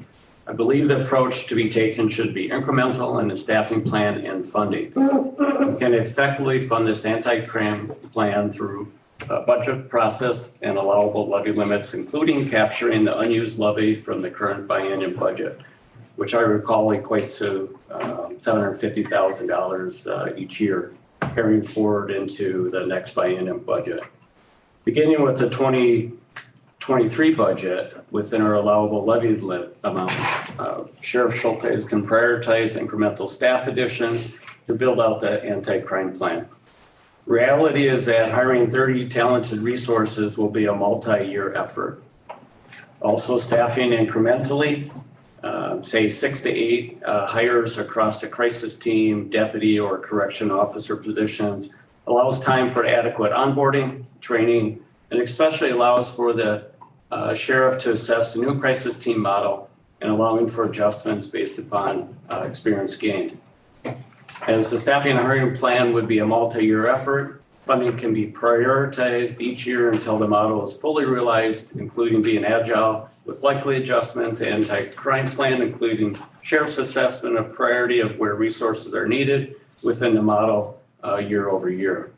I believe the approach to be taken should be incremental in the staffing plan and funding. We can effectively fund this anti-crime plan through a budget process and allowable levy limits, including capturing the unused levy from the current biennium budget, which I recall equates to $750,000 each year, carrying forward into the next biennium budget. Beginning with the 2023 budget, within our allowable levy amount, Sheriff Schultes can prioritize incremental staff additions to build out the anti-crime plan. Reality is that hiring 30 talented resources will be a multi-year effort. Also, staffing incrementally, say 6 to 8 hires across the crisis team, deputy or correction officer positions, allows time for adequate onboarding, training, and especially allows for the sheriff to assess the new crisis team model and allowing for adjustments based upon experience gained. As the staffing and hiring plan would be a multi-year effort, funding can be prioritized each year until the model is fully realized, including being agile with likely adjustments and anti-crime plan, including sheriff's assessment of priority of where resources are needed within the model year over year.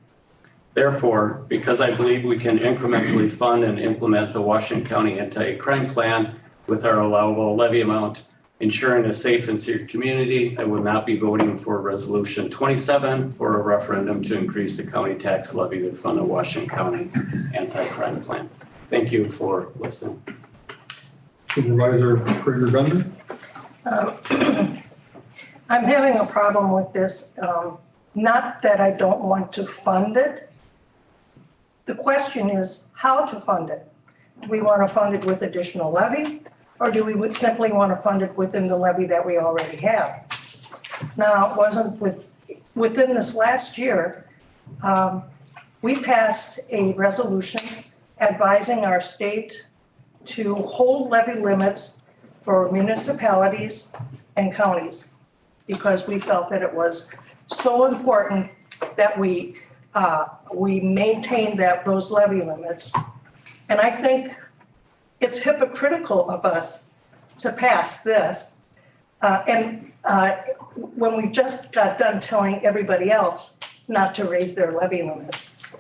Therefore, because I believe we can incrementally fund and implement the Washington County Anti-Crime Plan with our allowable levy amount, ensuring a safe and secure community, I will not be voting for Resolution 27 for a referendum to increase the county tax levy to fund the Washington County Anti-Crime Plan. Thank you for listening. Supervisor Krieger-Gunder? I'm having a problem with this. Not that I don't want to fund it. The question is how to fund it. Do we want to fund it with additional levy? Or do we simply want to fund it within the levy that we already have? Now, it wasn't within this last year, we passed a resolution advising our state to hold levy limits for municipalities and counties because we felt that it was so important that we maintain those levy limits. And I think it's hypocritical of us to pass this. When we just got done telling everybody else not to raise their levy limits.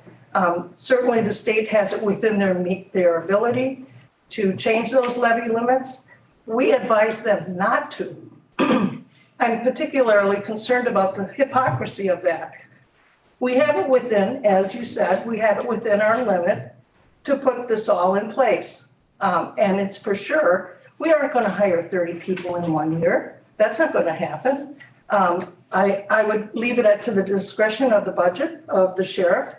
Certainly the state has it within their ability to change those levy limits. We advise them not to. I'm particularly concerned about the hypocrisy of that. We have it within, as you said, we have it within our limit to put this all in place. And it's for sure, we aren't going to hire 30 people in 1 year. That's not going to happen. I would leave it to the discretion of the budget of the sheriff.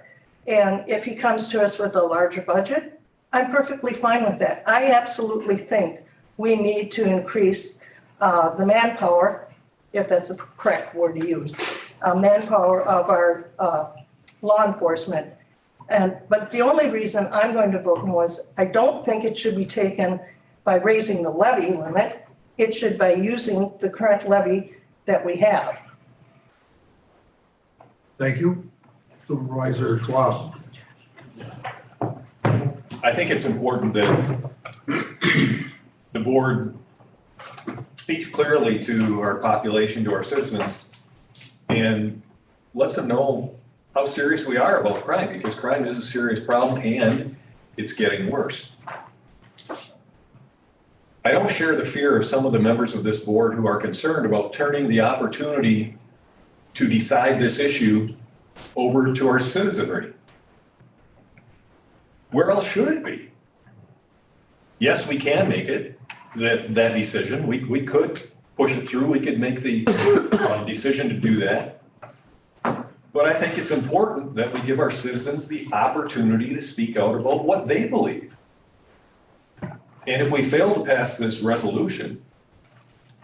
And if he comes to us with a larger budget, I'm perfectly fine with that. I absolutely think we need to increase the manpower, if that's the correct word to use, manpower of our law enforcement. But the only reason I'm going to vote no is I don't think it should be taken by raising the levy limit. it should by using the current levy that we have. Thank you. Supervisor Schwab. I think it's important that the board speaks clearly to our population, to our citizens, and lets them know how serious we are about crime, because crime is a serious problem and it's getting worse. I don't share the fear of some of the members of this board who are concerned about turning the opportunity to decide this issue over to our citizenry. Where else should it be? Yes, we can make it, that decision. We could push it through. We could make the decision to do that. But I think it's important that we give our citizens the opportunity to speak out about what they believe. And if we fail to pass this resolution,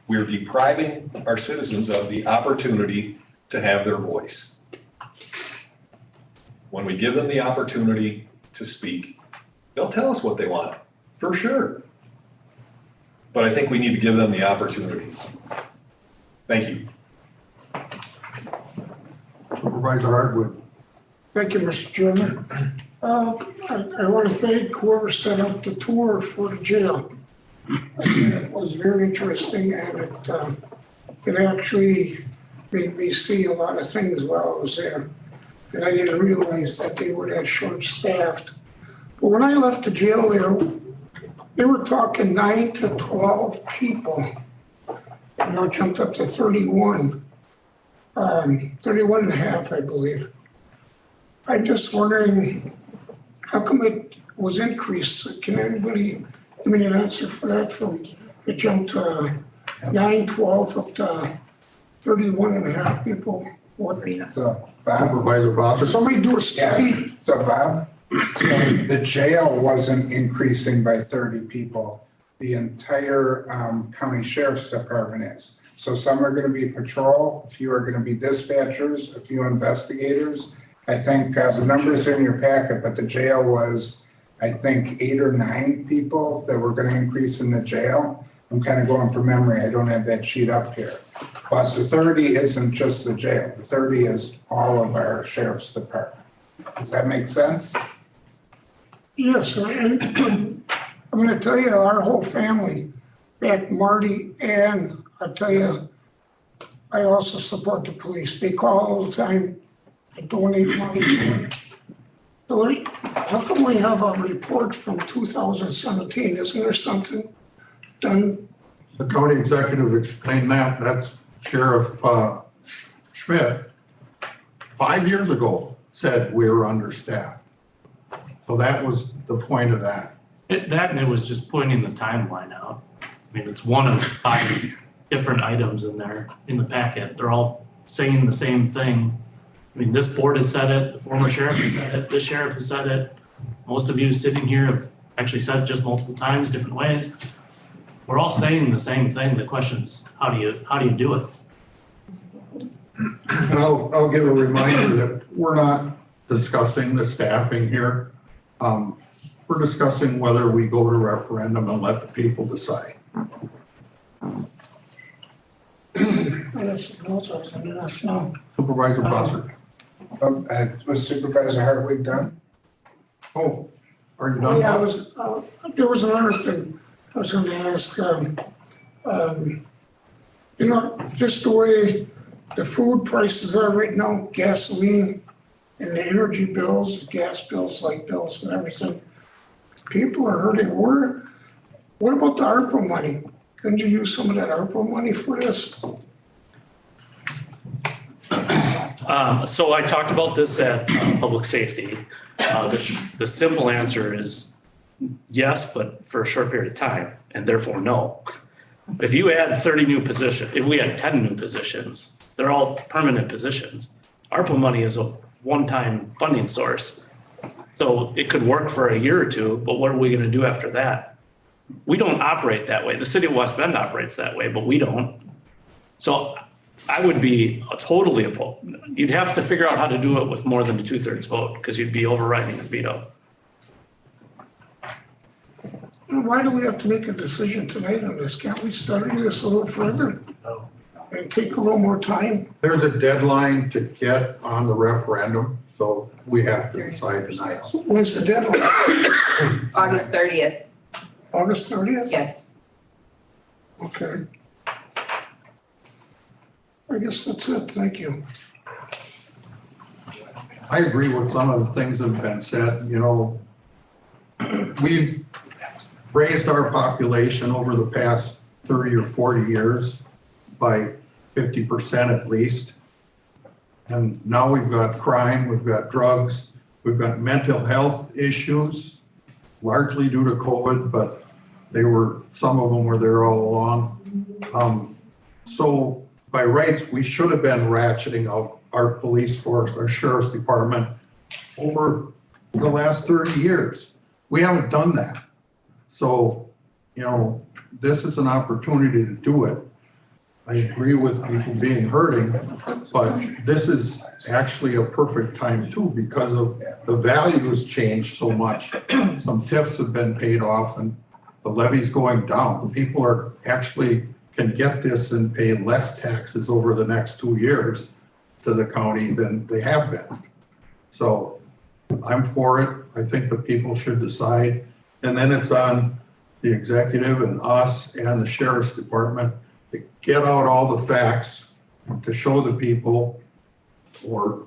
we're depriving our citizens of the opportunity to have their voice. When we give them the opportunity to speak, they'll tell us what they want, for sure. But I think we need to give them the opportunity. Thank you. Supervisor Hardwood. Thank you, Mr. Chairman. I want to thank whoever set up the tour for the jail. It was very interesting, and it actually made me see a lot of things while I was there. And I didn't realize that they were that short-staffed. But when I left the jail there, they were talking 9 to 12 people. And now jumped up to 31. 31 and a half, I believe. I'm just wondering, how come it was increased? Can anybody give me an answer for that? From it jumped to 9, 12 up to 31 and a half people. So, Bob, Supervisor Bosser. Somebody do a study. yeah, so Bob, the jail wasn't increasing by 30 people. The entire county sheriff's department is. So some are gonna be patrol, a few are gonna be dispatchers, a few investigators. I think the numbers are in your packet, but the jail was, I think, 8 or 9 people that were gonna increase in the jail. I'm kind of going from memory, I don't have that sheet up here. But the 30 isn't just the jail, the 30 is all of our sheriff's department. Does that make sense? Yes, and I'm gonna tell you, our whole family, back Marty, and I'll tell you, I also support the police. They call all the time, I donate money to them. So how come we have a report from 2017? Isn't there something done? The county executive explained that. That's Sheriff Schmidt, 5 years ago, said we were understaffed. So that was the point of that. That and it was just pointing the timeline out. I mean, it's one of 5 different items in there in the packet. They're all saying the same thing. I mean, this board has said it, the former sheriff has said it, this sheriff has said it. Most of you sitting here have actually said it just multiple times, different ways. We're all saying the same thing. The question is, how do you do it? And I'll give a reminder that we're not discussing the staffing here. We're discussing whether we go to referendum and let the people decide. Supervisor Bosser. Was Supervisor Hartwig done? Oh, are you done? Yeah, there was another thing I was gonna ask, you know, just the way the food prices are right now, gasoline and the energy bills, gas bills, light bills and everything. People are hurting. What about the ARPA money? Couldn't you use some of that ARPA money for this? So I talked about this at public safety. The simple answer is yes, but for a short period of time, and therefore no. If you add 30 new positions, if we had 10 new positions, they're all permanent positions. ARPA money is a one-time funding source. So it could work for a year or two, but what are we gonna do after that? We don't operate that way. The city of West Bend operates that way, but we don't. So I would be totally opposed. You'd have to figure out how to do it with more than a 2/3 vote, because you'd be overriding a veto. why do we have to make a decision tonight on this? Can't we study this a little further? And take a little more time? There's a deadline to get on the referendum, so we have to decide tonight. When's the deadline? August 30th. August 30th? Yes. Okay. I guess that's it. Thank you. I agree with some of the things that have been said, you know. We've raised our population over the past 30 or 40 years by 50% at least. And now we've got crime, we've got drugs, we've got mental health issues, largely due to COVID, but some of them were there all along. So by rights, we should have been ratcheting up our police force, our sheriff's department over the last 30 years. We haven't done that. So, you know, this is an opportunity to do it. I agree with people being hurting, but this is actually a perfect time too, because of the value has changed so much. Some TIFs have been paid off and the levy's going down. People are actually can get this and pay less taxes over the next 2 years to the county than they have been. So I'm for it. I think the people should decide. And then it's on the executive and us and the sheriff's department to get out all the facts, to show the people, or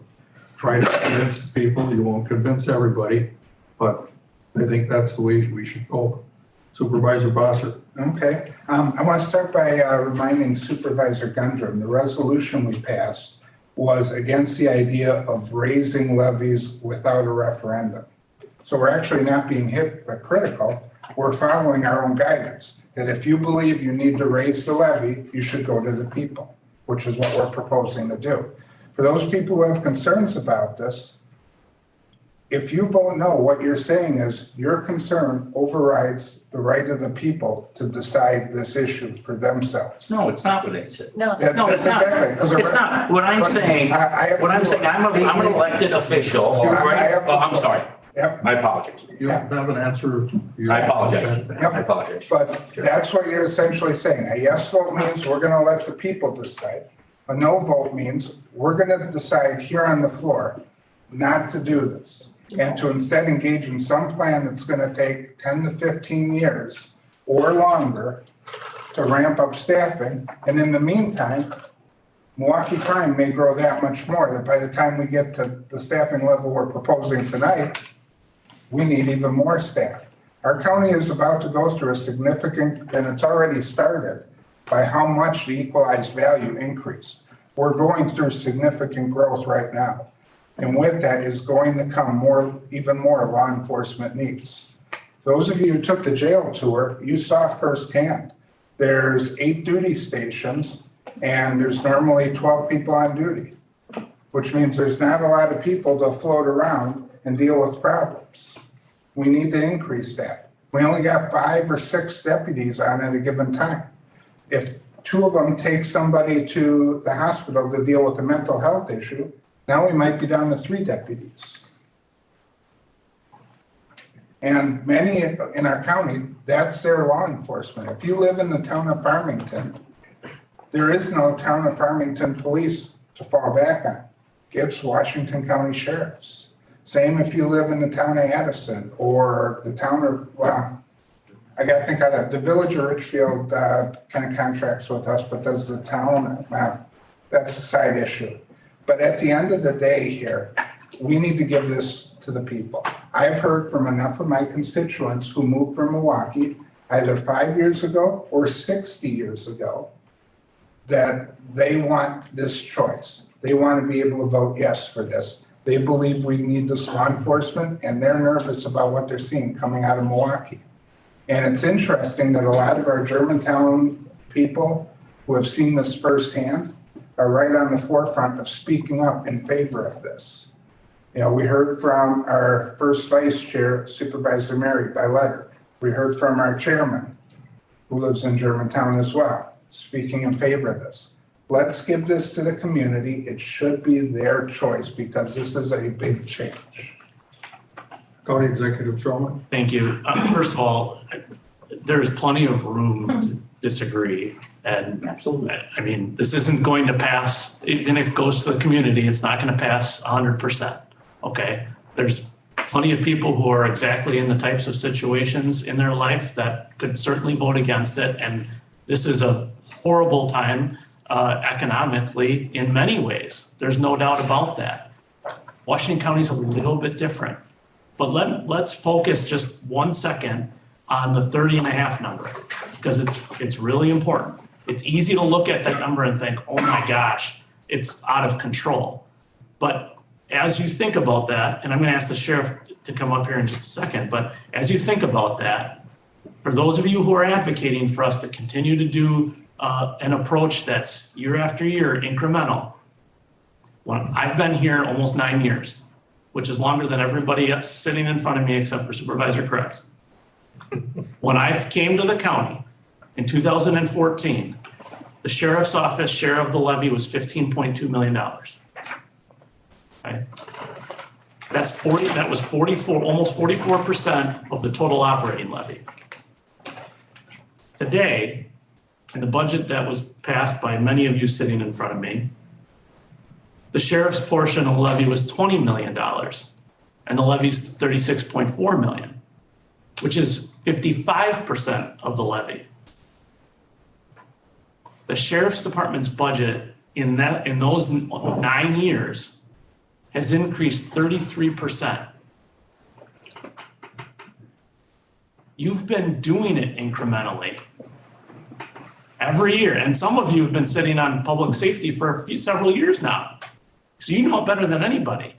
try to convince the people. You won't convince everybody, but I think that's the way we should go. Supervisor Bosser. Okay, I want to start by reminding Supervisor Gundrum, the resolution we passed was against the idea of raising levies without a referendum. So we're actually not being hypocritical. We're following our own guidance, that if you believe you need to raise the levy, you should go to the people, which is what we're proposing to do. For those people who have concerns about this, if you vote no, what you're saying is your concern overrides the right of the people to decide this issue for themselves. No, it's not what I said. No, No, it's not. Exactly. It's not. What I'm saying, I'm an elected official, right? Oh, I'm sorry. Yep. My apologies. You have an answer. I apologize. Yep. I apologize. But that's what you're essentially saying. A yes vote means we're gonna let the people decide. A no vote means we're gonna decide here on the floor not to do this. And to instead engage in some plan that's gonna take 10 to 15 years or longer to ramp up staffing. And in the meantime, Milwaukee crime may grow that much more, that by the time we get to the staffing level we're proposing tonight, we need even more staff. Our county is about to go through a significant, and it's already started, by how much the equalized value increased. We're going through significant growth right now. And with that is going to come even more law enforcement needs. Those of you who took the jail tour, you saw firsthand. There's 8 duty stations and there's normally 12 people on duty, which means there's not a lot of people to float around and deal with problems. We need to increase that. We only got 5 or 6 deputies on at a given time. If 2 of them take somebody to the hospital to deal with a mental health issue, now we might be down to 3 deputies. And many in our county, that's their law enforcement. If you live in the town of Farmington, there is no town of Farmington police to fall back on. It's Washington County Sheriffs. Same if you live in the town of Addison or the town of, well, I got to think of that. The village of Richfield kind of contracts with us, but does the town, that's a side issue. But at the end of the day here, we need to give this to the people. I've heard from enough of my constituents who moved from Milwaukee either 5 years ago or 60 years ago that they want this choice. They want to be able to vote yes for this. They believe we need this law enforcement and they're nervous about what they're seeing coming out of Milwaukee. And it's interesting that a lot of our Germantown people who have seen this firsthand are right on the forefront of speaking up in favor of this. You know, we heard from our first vice chair, Supervisor Mary, by letter. We heard from our chairman, who lives in Germantown as well, speaking in favor of this. Let's give this to the community. It should be their choice because this is a big change. County Executive Shulman. Thank you. First of all, there's plenty of room to disagree. And Absolutely. I mean, this isn't going to pass, even if it goes to the community, it's not gonna pass 100%, okay? There's plenty of people who are exactly in the types of situations in their life that could certainly vote against it. And this is a horrible time economically in many ways. There's no doubt about that. Washington County is a little bit different. But let's focus just 1 second on the 30.5 number, because it's really important. It's easy to look at that number and think, oh my gosh, it's out of control. But as you think about that, and I'm gonna ask the sheriff to come up here in just a second, but as you think about that, for those of you who are advocating for us to continue to do an approach that's year after year incremental, well, I've been here almost 9 years, which is longer than everybody else sitting in front of me except for Supervisor Krebs. When I came to the county in 2014, the sheriff's office share of the levy was $15.2 million. Right? That was 44, almost 44% of the total operating levy. Today, in the budget that was passed by many of you sitting in front of me, the sheriff's portion of the levy was $20 million, and the levy's $36.4 million, which is 55% of the levy. The sheriff's department's budget in those 9 years has increased 33%. You've been doing it incrementally every year, and some of you have been sitting on public safety for several years now, so you know better than anybody.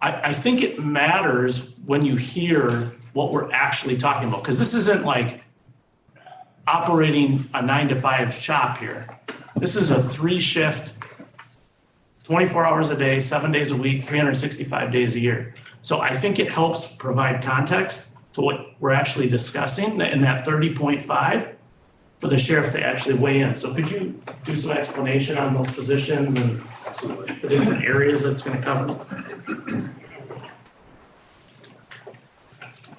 I think it matters when you hear what we're actually talking about, because this isn't like operating a 9-to-5 shop here. This is a 3-shift, 24 hours a day, 7 days a week, 365 days a year. So I think it helps provide context to what we're actually discussing in that 30.5 for the sheriff to actually weigh in. So could you do some explanation on those positions and the different areas that's going to cover?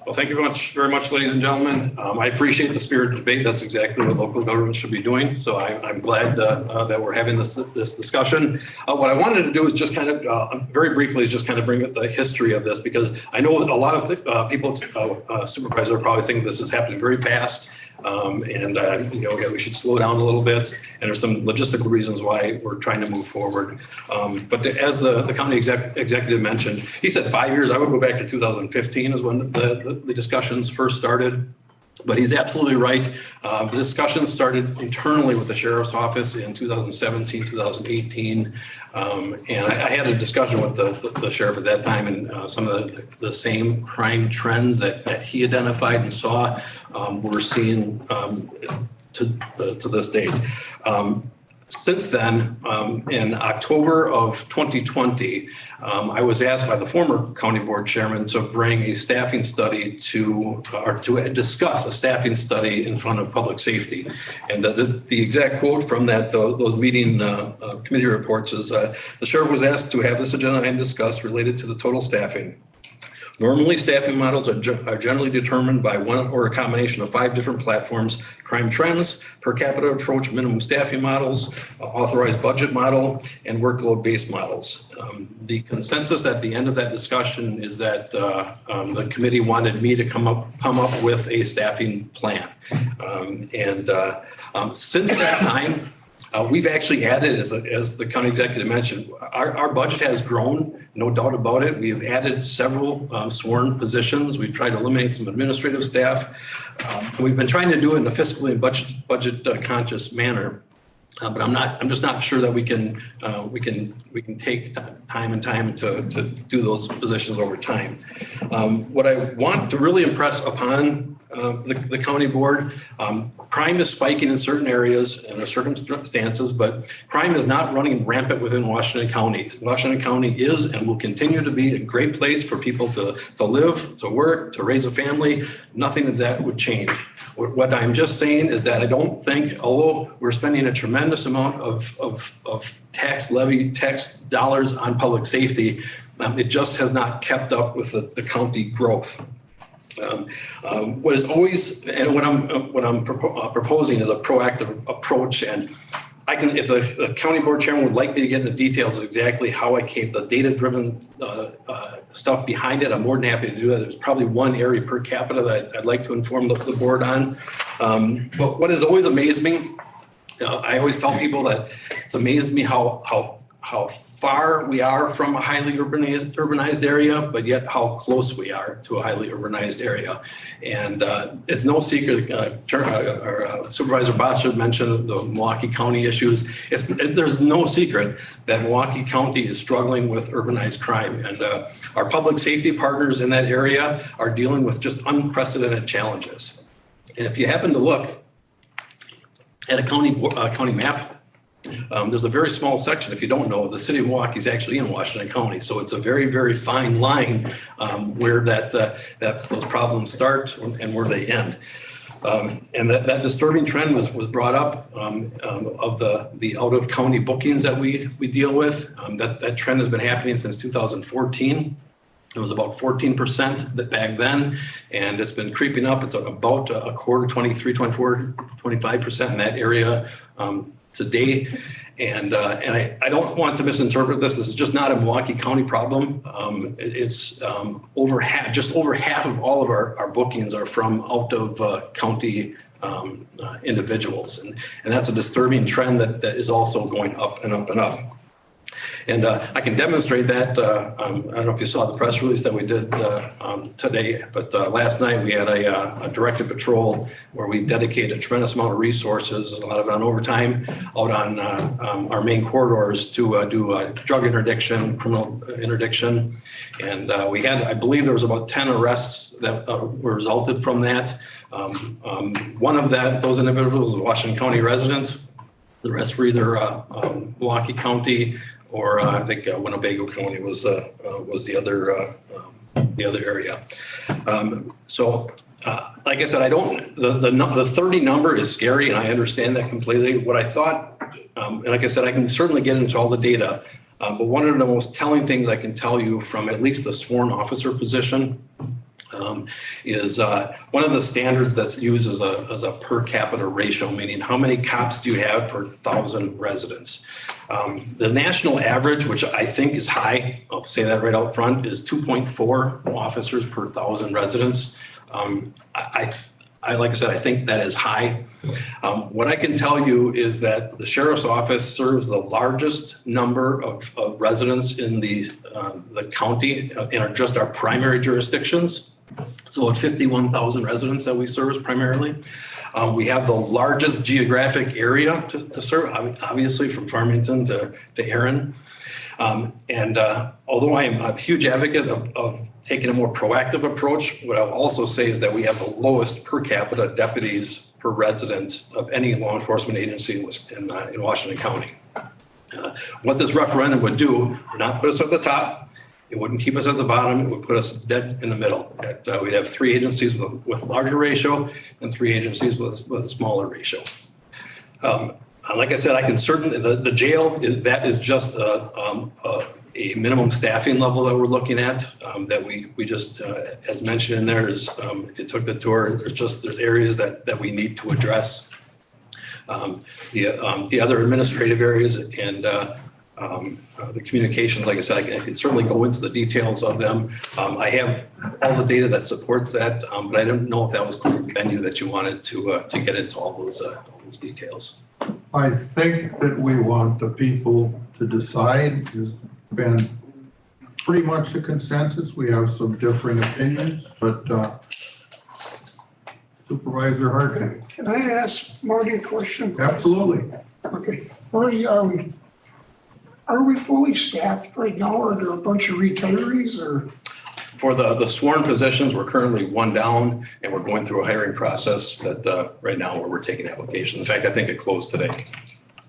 Well, thank you very much, ladies and gentlemen. I appreciate the spirit of debate. That's exactly what local government should be doing. So I'm glad that we're having this discussion. What I wanted to do is just kind of very briefly is just kind of bring up the history of this, because I know a lot of people, supervisors, are probably thinking this is happening very fast. We should slow down a little bit, and there's some logistical reasons why we're trying to move forward. But as the county executive mentioned, he said 5 years. I would go back to 2015 is when the discussions first started. But he's absolutely right. The discussion started internally with the sheriff's office in 2017, 2018. And I had a discussion with the sheriff at that time, and some of the same crime trends that he identified and saw we're seeing to this date. Since then, in October of 2020, I was asked by the former county board chairman to bring a staffing study to discuss a staffing study in front of public safety. And the exact quote from those meeting committee reports is, the sheriff was asked to have this agenda item discussed related to the total staffing. Normally, staffing models are generally determined by one or a combination of 5 different platforms: crime trends, per capita approach, minimum staffing models, authorized budget model, and workload-based models. The consensus at the end of that discussion is that the committee wanted me to come up with a staffing plan. Since that time, we've actually added, as the county executive mentioned, our budget has grown, no doubt about it. We've added several sworn positions. We've tried to eliminate some administrative staff. We've been trying to do it in a fiscally and budget conscious manner. But I'm just not sure that we can take time and time to do those positions over time. What I want to really impress upon the county board, crime is spiking in certain areas and circumstances, but crime is not running rampant within Washington County. Washington County is and will continue to be a great place for people to live, to work, to raise a family. Nothing of that would change. What I'm just saying is that I don't think, although we're spending a tremendous amount of tax dollars on public safety, it just has not kept up with the county growth. What is always, and what I'm proposing is a proactive approach, and I can, if the county board chairman would like me to get into details of exactly how I came, the data-driven stuff behind it, I'm more than happy to do that. There's probably one area per capita that I'd like to inform the board on. But what has always amazed me, I always tell people that it's amazed me how far we are from a highly urbanized area, but yet how close we are to a highly urbanized area. And it's no secret, Supervisor Bossert mentioned the Milwaukee County issues. There's no secret that Milwaukee County is struggling with urbanized crime. And our public safety partners in that area are dealing with just unprecedented challenges. And if you happen to look at a county map, there's a very small section, if you don't know, the city of Milwaukee is actually in Washington County. So it's a very, very fine line where those problems start and where they end. And that disturbing trend was brought up of the out of county bookings that we deal with. That trend has been happening since 2014. It was about 14% back then, and it's been creeping up. It's about a quarter, 23, 24, 25% in that area today. And I don't want to misinterpret this. This is just not a Milwaukee County problem. It's just over half of all of our bookings are from out of county individuals. And that's a disturbing trend that is also going up and up and up. And I can demonstrate that. I don't know if you saw the press release that we did today, but last night we had a directed patrol where we dedicated a tremendous amount of resources, a lot of it on overtime, out on our main corridors to do drug interdiction, criminal interdiction. And we had, I believe there was about 10 arrests that were resulted from that. One of those individuals was a Washington County resident. The rest were either Milwaukee County, or I think Winnebago County was the other area. So like I said, the 30 number is scary, and I understand that completely. What I thought, and like I said, I can certainly get into all the data, but one of the most telling things I can tell you from at least the sworn officer position is one of the standards that's used as a per capita ratio, meaning how many cops do you have per 1,000 residents. The national average, which I think is high, I'll say that right out front, is 2.4 officers per 1,000 residents. Like I said, I think that is high. What I can tell you is that the sheriff's office serves the largest number of residents in the county in just our primary jurisdictions. So about 51,000 residents that we service primarily. We have the largest geographic area to serve, obviously from Farmington to Erin. And although I am a huge advocate of taking a more proactive approach, what I'll also say is that we have the lowest per capita deputies per resident of any law enforcement agency in Washington County. What this referendum would do would not put us at the top. It wouldn't keep us at the bottom. It would put us dead in the middle. We'd have 3 agencies with larger ratio and 3 agencies with a smaller ratio. Like I said, I can certainly, the jail, that is just a minimum staffing level that we're looking at, that we just, as mentioned in there, is if you took the tour, there's areas that we need to address. The other administrative areas and the communications, like I said, I can certainly go into the details of them. I have all the data that supports that, but I don't know if that was the venue that you wanted to get into all those details. I think that we want the people to decide. Has been pretty much the consensus. We have some differing opinions, but Supervisor Harkin. Can I ask Marty a question? Absolutely. Okay, Marty, are we fully staffed right now? Are there a bunch of retirees or? For the sworn positions, we're currently 1 down, and we're going through a hiring process that right now where we're taking applications. In fact, I think it closed today.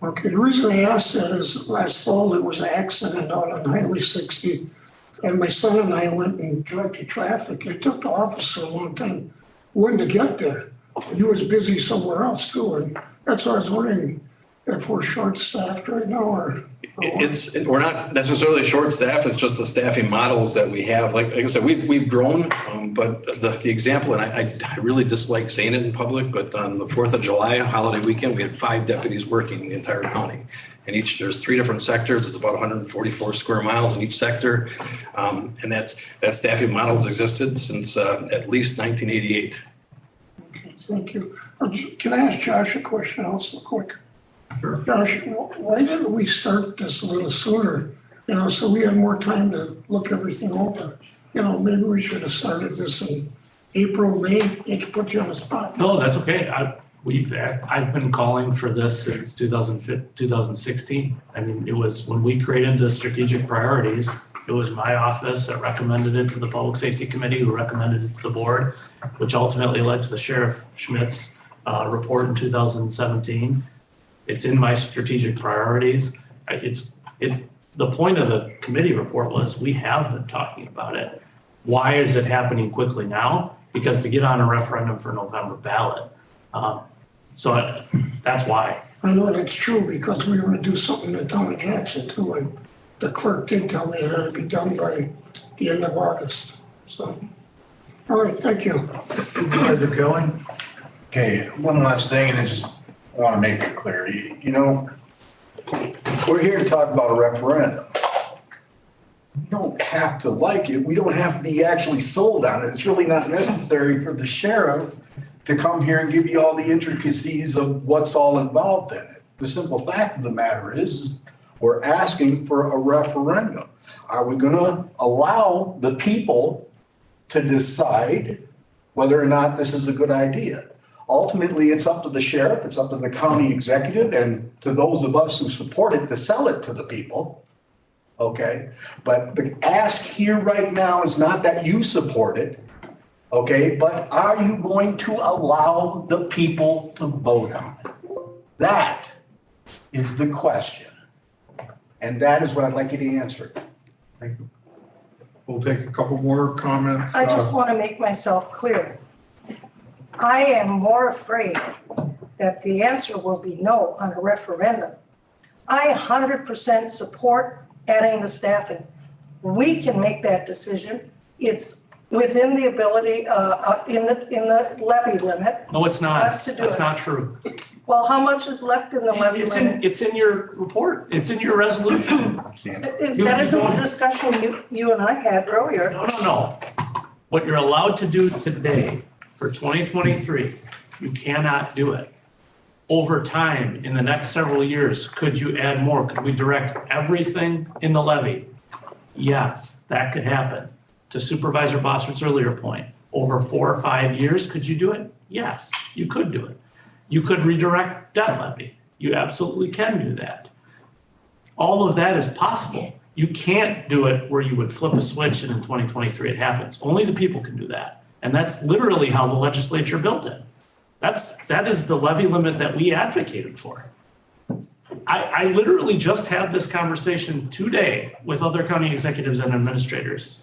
Okay, the reason I asked that is last fall there was an accident out on Highway 60, and my son and I went and directed traffic. It took the officer a long time when to get there. He was busy somewhere else too, and that's why I was wondering, if we're short-staffed right now or? We're not necessarily short-staffed, it's just the staffing models that we have. Like I said, we've grown, but the example, and I really dislike saying it in public, but on the 4th of July holiday weekend, we had 5 deputies working in the entire county. And there's 3 different sectors, it's about 144 square miles in each sector. And that staffing model has existed since at least 1988. Okay, thank you. Can I ask Josh a question also quick? Sure. Josh, why didn't we start this a little sooner? You know, so we had more time to look everything over. You know, maybe we should have started this in April, May. It could put you on the spot. No, that's okay. I've been calling for this since 2016. I mean, it was when we created the strategic priorities, it was my office that recommended it to the Public Safety Committee, who recommended it to the board, which ultimately led to the Sheriff Schmidt's report in 2017. It's in my strategic priorities. It's the point of the committee report was we have been talking about it. Why is it happening quickly now? Because to get on a referendum for November ballot. So that's why. I know that's true because we were going to do something in the town of Jackson too, and the clerk did tell me it had to be done by the end of August. So, all right, thank you. Supervisor Kelly? Okay, one last thing, and I just want to make it clear. You know, we're here to talk about a referendum. We don't have to like it. We don't have to be actually sold on it. It's really not necessary for the sheriff to come here and give you all the intricacies of what's all involved in it. The simple fact of the matter is we're asking for a referendum. Are we going to allow the people to decide whether or not this is a good idea? Ultimately, it's up to the sheriff, it's up to the county executive, and to those of us who support it to sell it to the people. Okay, but the ask here right now is not that you support it, okay, but are you going to allow the people to vote on it? That is the question. And that is what I'd like you to answer. Thank you. We'll take a couple more comments. I just want to make myself clear. I am more afraid that the answer will be no on a referendum. I 100% support adding the staffing. We can make that decision. It's within the ability, in the levy limit. No, it's not. Us to do That's it. not true. Well, how much is left in the levy limit? It's in your report. It's in your resolution. That isn't the discussion you and I had earlier. No. What you're allowed to do today for 2023, you cannot do it. Over time, in the next several years, could you add more? Could we direct everything in the levy? Yes, that could happen. To Supervisor Bossard's earlier point, over 4 or 5 years, could you do it? Yes, you could do it. You could redirect debt levy. You absolutely can do that. All of that is possible. You can't do it where you would flip a switch and in 2023 it happens. Only the people can do that. And that's literally how the legislature built it. That is the levy limit that we advocated for. I literally just had this conversation today with other county executives and administrators,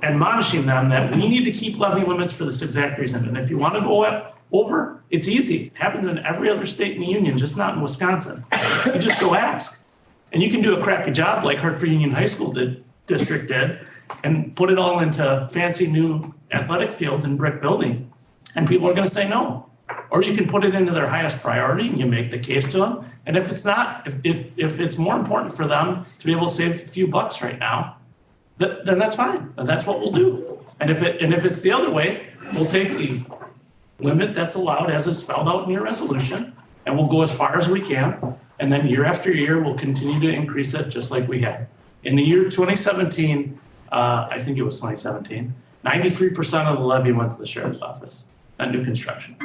admonishing them that we need to keep levy limits for this exact reason. And if you want to go over, it's easy. It happens in every other state in the union, just not in Wisconsin. You just go ask. And you can do a crappy job like Hartford Union High School district did and put it all into fancy new athletic fields and brick building. And people are going to say no. Or you can put it into their highest priority and you make the case to them. And if it's not, if it's more important for them to be able to save a few bucks right now, then that's fine. And that's what we'll do. And if it's the other way, we'll take the limit that's allowed as is spelled out in your resolution, and we'll go as far as we can. And then year after year, we'll continue to increase it just like we had. In the year 2017, I think it was 2017, 93% of the levy went to the sheriff's office, not new construction.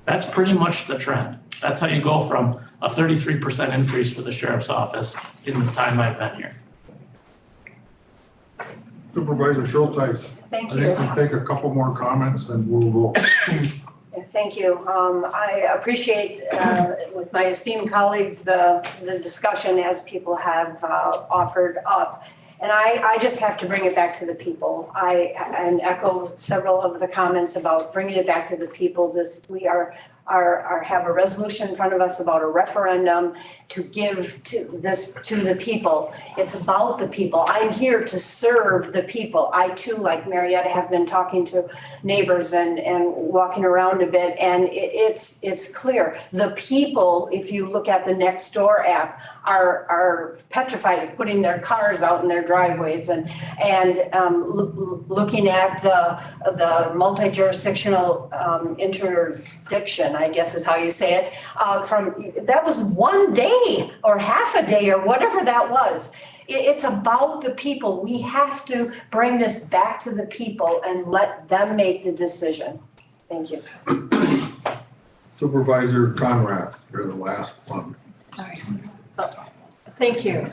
That's pretty much the trend. That's how you go from a 33% increase for the sheriff's office in the time I've been here. Supervisor Schulteis. Thank you. I think we'll take a couple more comments and we'll go. Thank you. I appreciate with my esteemed colleagues the discussion as people have offered up. And I just have to bring it back to the people. And echo several of the comments about bringing it back to the people. We are have a resolution in front of us about a referendum to give to the people. It's about the people. I'm here to serve the people. I too, like Marietta, have been talking to neighbors and walking around a bit, and it's clear. The people, if you look at the Nextdoor app, are petrified of putting their cars out in their driveways and looking at the multi-jurisdictional interdiction, I guess is how you say it, that was one day or half a day or whatever that was. It's about the people. We have to bring this back to the people and let them make the decision. Thank you. Supervisor Conrath, you're the last one. All right. Thank you.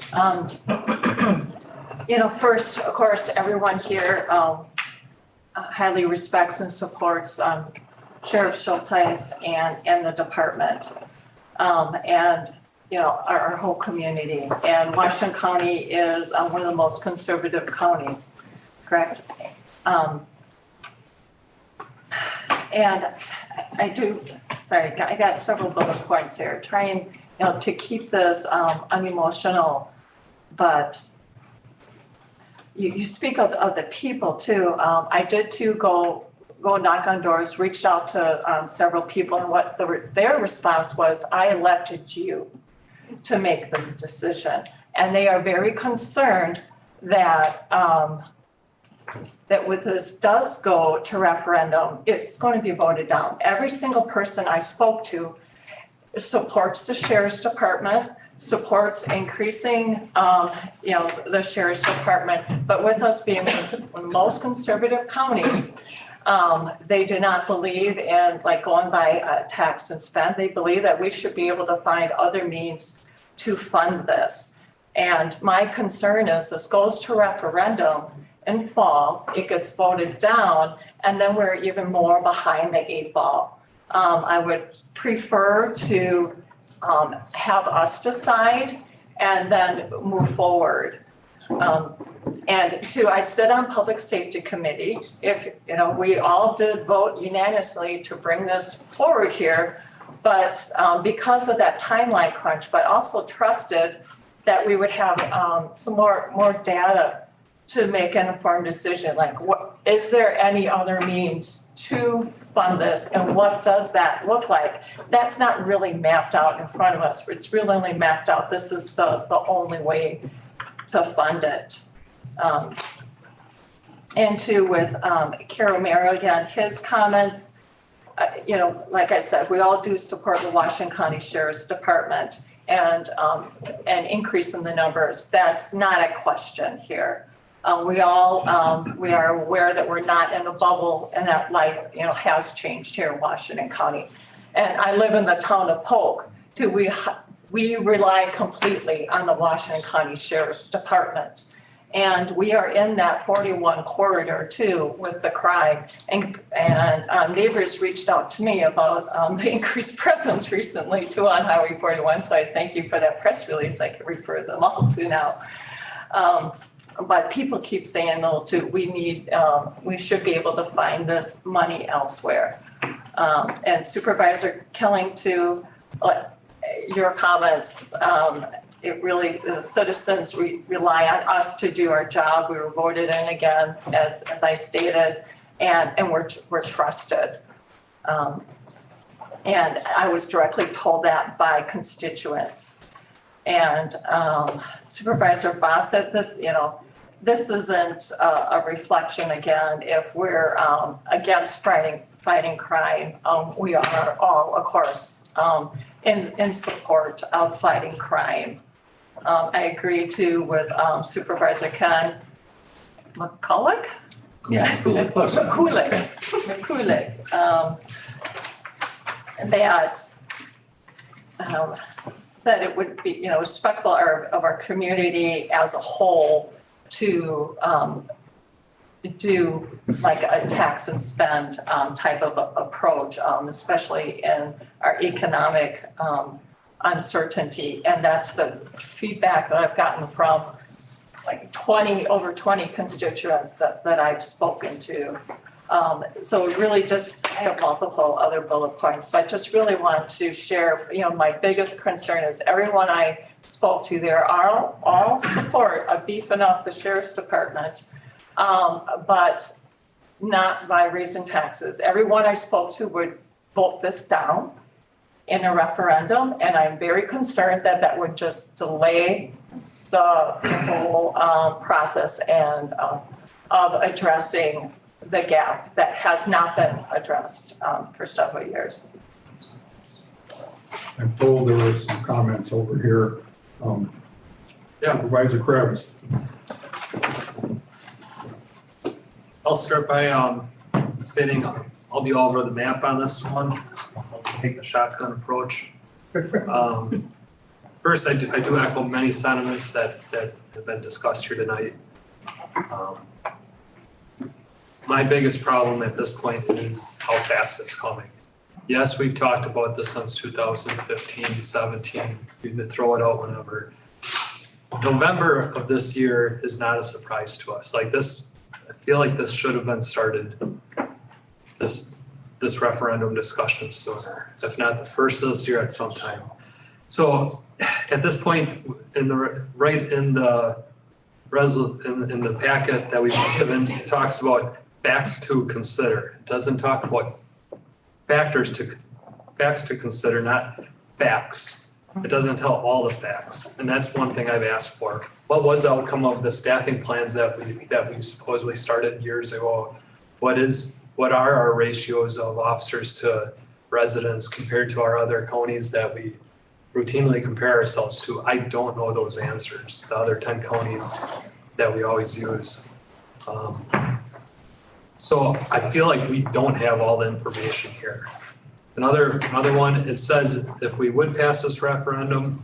First, of course, everyone here highly respects and supports Sheriff Schulteis and the department, and our whole community. And Washington County is one of the most conservative counties, correct? And I got several bullet points here. Trying to keep this unemotional, but you speak of the people too. I did too go knock on doors, reached out to several people, and what their response was, I elected you to make this decision. And they are very concerned that that when this does go to referendum, it's going to be voted down. Every single person I spoke to supports the Sheriff's Department, supports increasing, the Sheriff's Department. But with us being one of the most conservative counties, they do not believe in going by tax and spend. They believe that we should be able to find other means to fund this. And my concern is this goes to referendum in fall, it gets voted down, and then we're even more behind the 8 ball. I would prefer to have us decide and then move forward. And two, I sit on Public Safety Committee. If, we all did vote unanimously to bring this forward here, but because of that timeline crunch, but also trusted that we would have some more data to make an informed decision. Is there any other means to fund this, and what does that look like? That's not really mapped out in front of us. It's really only mapped out. This is the only way to fund it. And two, with Carol Merrill, again, his comments, like I said, we all do support the Washington County Sheriff's Department and increase in the numbers. That's not a question here. We are aware that we're not in a bubble and that life, has changed here in Washington County. And I live in the town of Polk. We rely completely on the Washington County Sheriff's Department. And we are in that 41 corridor too with the crime. And neighbors reached out to me about the increased presence recently too on Highway 41. So I thank you for that press release. I can refer them all to now. But people keep saying, though, too, we should be able to find this money elsewhere. And Supervisor Killing, too, your comments, it really, the citizens rely on us to do our job. We were voted in again, as I stated, and we're trusted. And I was directly told that by constituents. And Supervisor Fawcett, this isn't a reflection, again, if we're against fighting crime. We are all, of course, in support of fighting crime. I agree too with Supervisor Ken McCulloch? Yeah, McCulloch. That it would be, respectful of our community as a whole to do like a tax and spend type of approach, especially in our economic uncertainty. And that's the feedback that I've gotten from like over 20 constituents that I've spoken to. So really just, I have multiple other bullet points, but just really want to share, my biggest concern is everyone I spoke to there are all support of beefing up the sheriff's department, but not by raising taxes. Everyone I spoke to would vote this down in a referendum, and I'm very concerned that that would just delay the whole process and of addressing the gap that has not been addressed for several years. I'm told there was some comments over here. Supervisor Krebs. I'll start by stating I'll be all over the map on this one. I'll take the shotgun approach. First, I do echo many sentiments that have been discussed here tonight. My biggest problem at this point is how fast it's coming. Yes, we've talked about this since 2015, 17. We can throw it out whenever. November of this year is not a surprise to us. Like this, I feel like this should have been started, this referendum discussion sooner, if not the first of this year at some time. So at this point, in the packet that we've been given, it talks about facts to consider. It doesn't talk about facts to consider, not facts. It doesn't tell all the facts, and that's one thing I've asked for. What was the outcome of the staffing plans that we supposedly started years ago? What are our ratios of officers to residents compared to our other counties that we routinely compare ourselves to? I don't know those answers, the other 10 counties that we always use. So I feel like we don't have all the information here. Another one, it says if we would pass this referendum,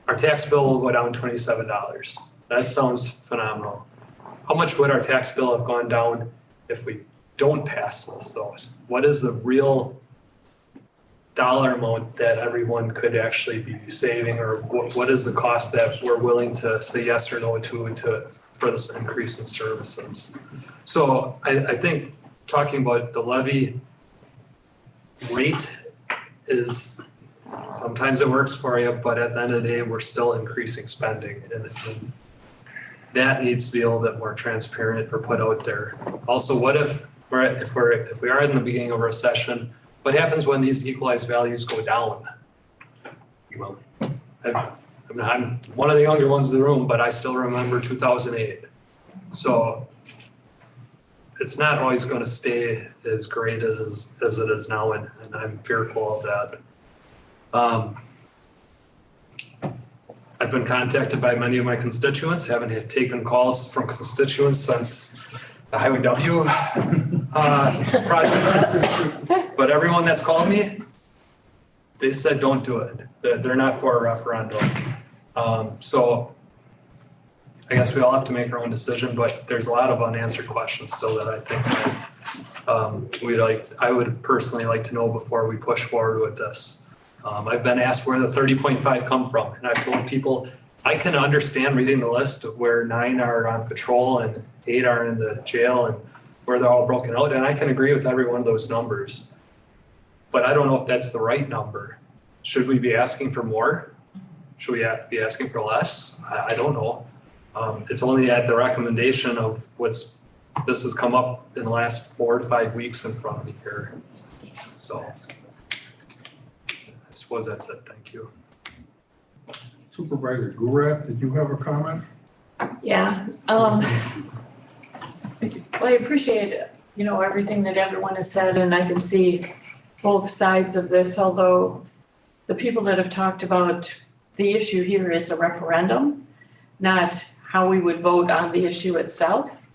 our tax bill will go down $27. That sounds phenomenal. How much would our tax bill have gone down if we don't pass this though? What is the real dollar amount that everyone could actually be saving, or what is the cost that we're willing to say yes or no to for this increase in services? So I think talking about the levy rate is, sometimes it works for you, but at the end of the day, we're still increasing spending, and that needs to be a little bit more transparent or put out there. Also, what if we are in the beginning of a recession, what happens when these equalized values go down? Well, I'm one of the younger ones in the room, but I still remember 2008. So it's not always going to stay as great as it is now, and I'm fearful of that. I've been contacted by many of my constituents, haven't taken calls from constituents since the Highway W project. But everyone that's called me, they said don't do it. They're not for a referendum. So I guess we all have to make our own decision, but there's a lot of unanswered questions still that I think I would personally like to know before we push forward with this. I've been asked where the 30.5 come from, and I've told people I can understand reading the list of where 9 are on patrol and 8 are in the jail and where they're all broken out, and I can agree with every one of those numbers. But I don't know if that's the right number. Should we be asking for more? Should we be asking for less? I don't know. It's only at the recommendation of this has come up in the last 4 to 5 weeks in front of me here. So I suppose that's it. Thank you. Supervisor Gurat, did you have a comment? Yeah. Well, I appreciate, everything that everyone has said, and I can see both sides of this, although the people that have talked about the issue here is a referendum, not how we would vote on the issue itself,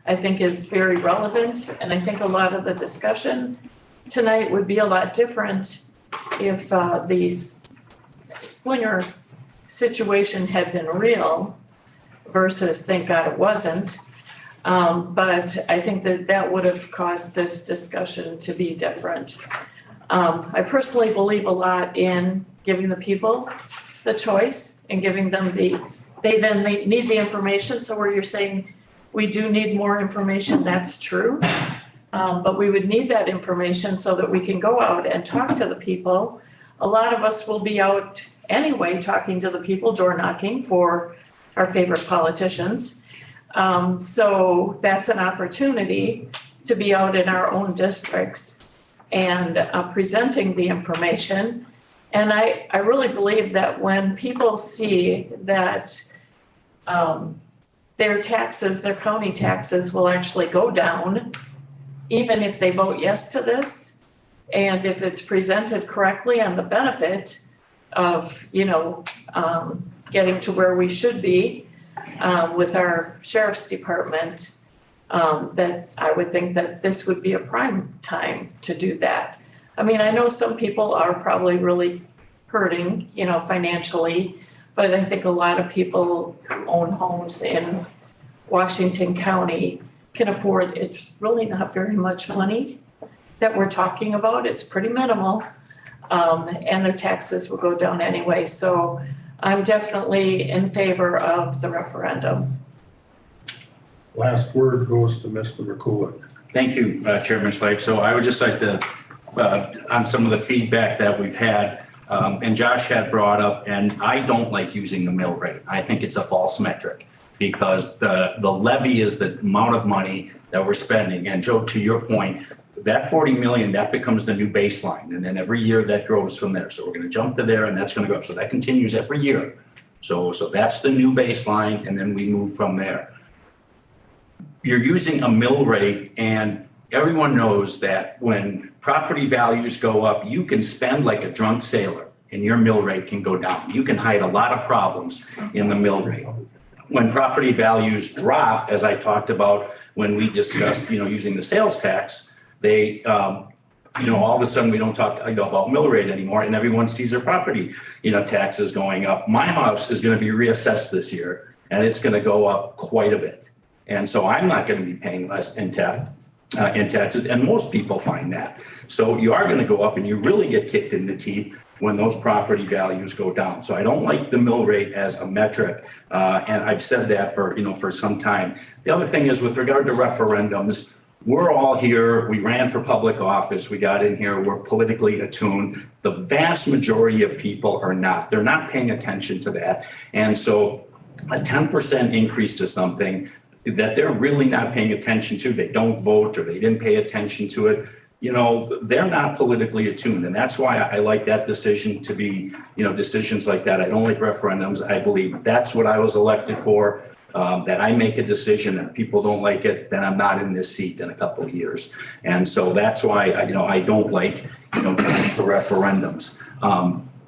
I think is very relevant. And I think a lot of the discussion tonight would be a lot different if the Slinger situation had been real versus thank God it wasn't. But I think that would have caused this discussion to be different. I personally believe a lot in giving the people the choice and giving them they need the information. So where you're saying we do need more information, that's true. But we would need that information so that we can go out and talk to the people. A lot of us will be out anyway, talking to the people, door knocking for our favorite politicians. So that's an opportunity to be out in our own districts and presenting the information. And I really believe that when people see that their taxes, their county taxes will actually go down, even if they vote yes to this, and if it's presented correctly on the benefit of, getting to where we should be with our sheriff's department, that I would think that this would be a prime time to do that. I mean, I know some people are probably really hurting, financially, but I think a lot of people who own homes in Washington County can afford, it's really not very much money that we're talking about. It's pretty minimal. And their taxes will go down anyway. So I'm definitely in favor of the referendum. Last word goes to Mr. McCullough. Thank you, Chairman Schleif. So I would just like to, on some of the feedback that we've had, and Josh had brought up, and I don't like using the mill rate. I think it's a false metric because the levy is the amount of money that we're spending. And Joe, to your point, that 40 million, that becomes the new baseline. And then every year that grows from there. So we're going to jump to there and that's going to go up. So that continues every year. So that's the new baseline. And then we move from there. You're using a mill rate, and everyone knows that when property values go up, you can spend like a drunk sailor and your mill rate can go down. You can hide a lot of problems in the mill rate. When property values drop, as I talked about when we discussed, using the sales tax, they, all of a sudden we don't talk about mill rate anymore, and everyone sees their property, taxes going up. My house is going to be reassessed this year, and it's going to go up quite a bit. And so I'm not going to be paying less in taxes, and most people find that. So you are going to go up, and you really get kicked in the teeth when those property values go down. So I don't like the mill rate as a metric, and I've said that for some time. The other thing is with regard to referendums, we're all here, we ran for public office, we got in here, we're politically attuned. The vast majority of people are not. They're not paying attention to that. And so a 10% increase to something that they're really not paying attention to, they don't vote or they didn't pay attention to it, they're not politically attuned. And that's why I like that decision to be, decisions like that. I don't like referendums. I believe that's what I was elected for. That I make a decision and people don't like it, then I'm not in this seat in a couple of years. And so that's why, I don't like, going to referendums.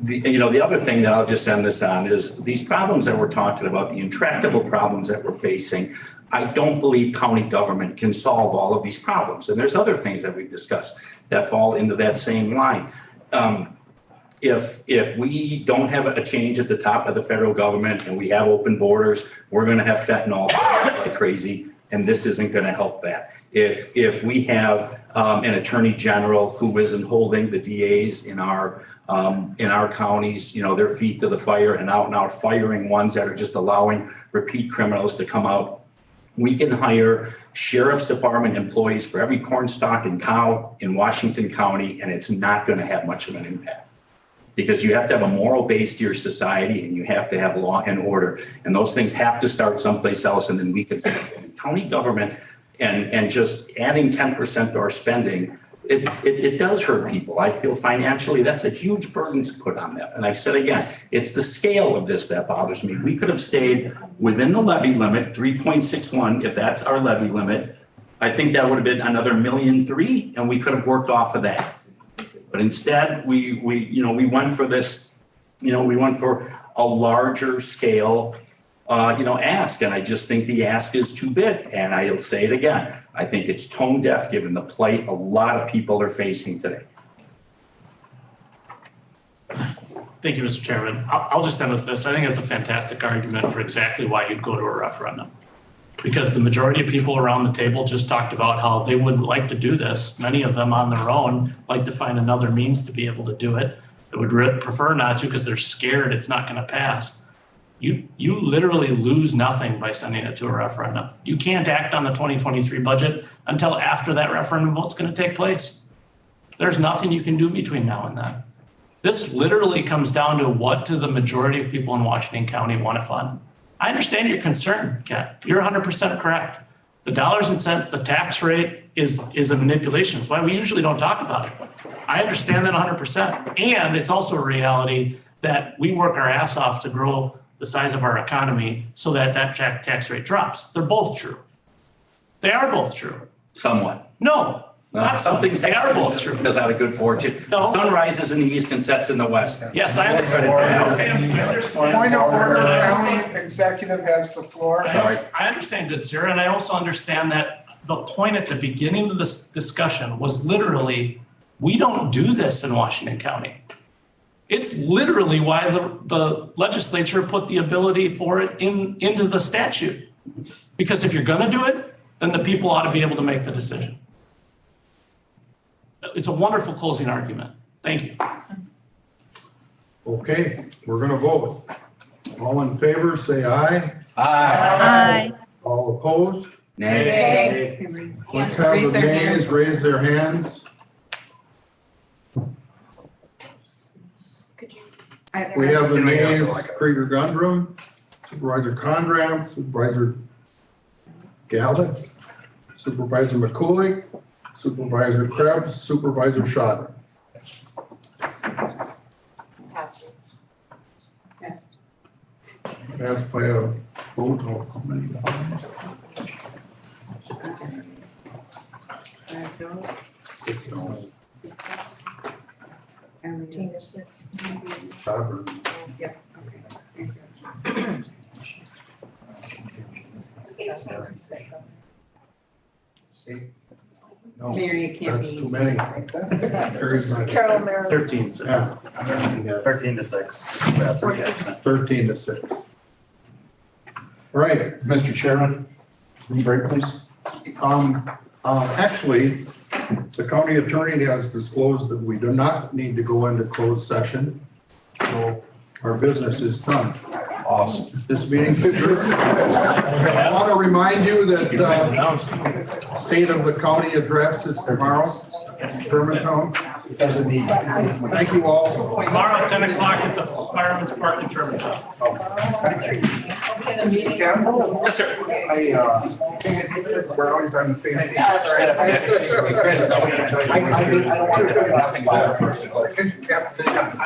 The other thing that I'll just end this on is these problems that we're talking about, the intractable problems that we're facing. I don't believe county government can solve all of these problems. And there's other things that we've discussed that fall into that same line. If we don't have a change at the top of the federal government and we have open borders, we're going to have fentanyl like crazy, and this isn't going to help that. If we have an attorney general who isn't holding the DAs in our counties, their feet to the fire and out firing ones that are just allowing repeat criminals to come out. We can hire sheriff's department employees for every corn stalk and cow in Washington County, and it's not going to have much of an impact. Because you have to have a moral base to your society and you have to have law and order. And those things have to start someplace else, and then we can county government and just adding 10% to our spending, it does hurt people. I feel financially that's a huge burden to put on them. And I said again, it's the scale of this that bothers me. We could have stayed within the levy limit, 3.61, if that's our levy limit. I think that would have been another $1.3 million, and we could have worked off of that. But instead, we went for this, we went for a larger scale, ask. And I just think the ask is too big. And I'll say it again. I think it's tone deaf given the plight a lot of people are facing today. Thank you, Mr. Chairman. I'll just end with this. I think it's a fantastic argument for exactly why you'd go to a referendum. Because the majority of people around the table just talked about how they wouldn't like to do this. Many of them on their own like to find another means to be able to do it. They would prefer not to because they're scared it's not going to pass. You literally lose nothing by sending it to a referendum. You can't act on the 2023 budget until after that referendum vote's gonna take place. There's nothing you can do between now and then. This literally comes down to what do the majority of people in Washington County want to fund? I understand your concern, Ken. You're 100% correct. The dollars and cents, the tax rate is a manipulation. It's why we usually don't talk about it. I understand that 100%. And it's also a reality that we work our ass off to grow the size of our economy so that tax rate drops. They're both true. They are both true. Somewhat. No, not Some things they are both just true. because out of good fortune. No. The sun rises in the east and sets in the west. Yes, I understand. Point of order, county executive has the floor. I understand, good sir, and I also understand that the point at the beginning of this discussion was literally, we don't do this in Washington County. It's literally why the legislature put the ability for it into the statute. Because if you're gonna do it, then the people ought to be able to make the decision. It's a wonderful closing argument. Thank you. Okay, we're gonna vote. All in favor, say aye. Aye. All opposed? Nay. Let's have the nays raise their hands. We have the nays, Krieger Gundrum, Supervisor Conrad, Supervisor Gallant, Supervisor McCoolick, Supervisor Krebs, Supervisor Schott. Passes. Yes. Passed by a vote of how many? Six noes. Seven. Yep. No, Mayor, you can't that's be. too many. Carries not- Carol Maris. 13-6. Yeah, 13-6. 13 to 6. All right, Mr. Chairman, break please. Actually, the county attorney has disclosed that we do not need to go into closed session. So our business is done. Awesome. This meeting is adjourned. I want to remind you that state of the county address is tomorrow, Germantown. Thank you all. Tomorrow at 10 o'clock at the Fireman's Park in Germantown. Yes, sir. We're always on the same page. Chris, I don't want to do nothing about it.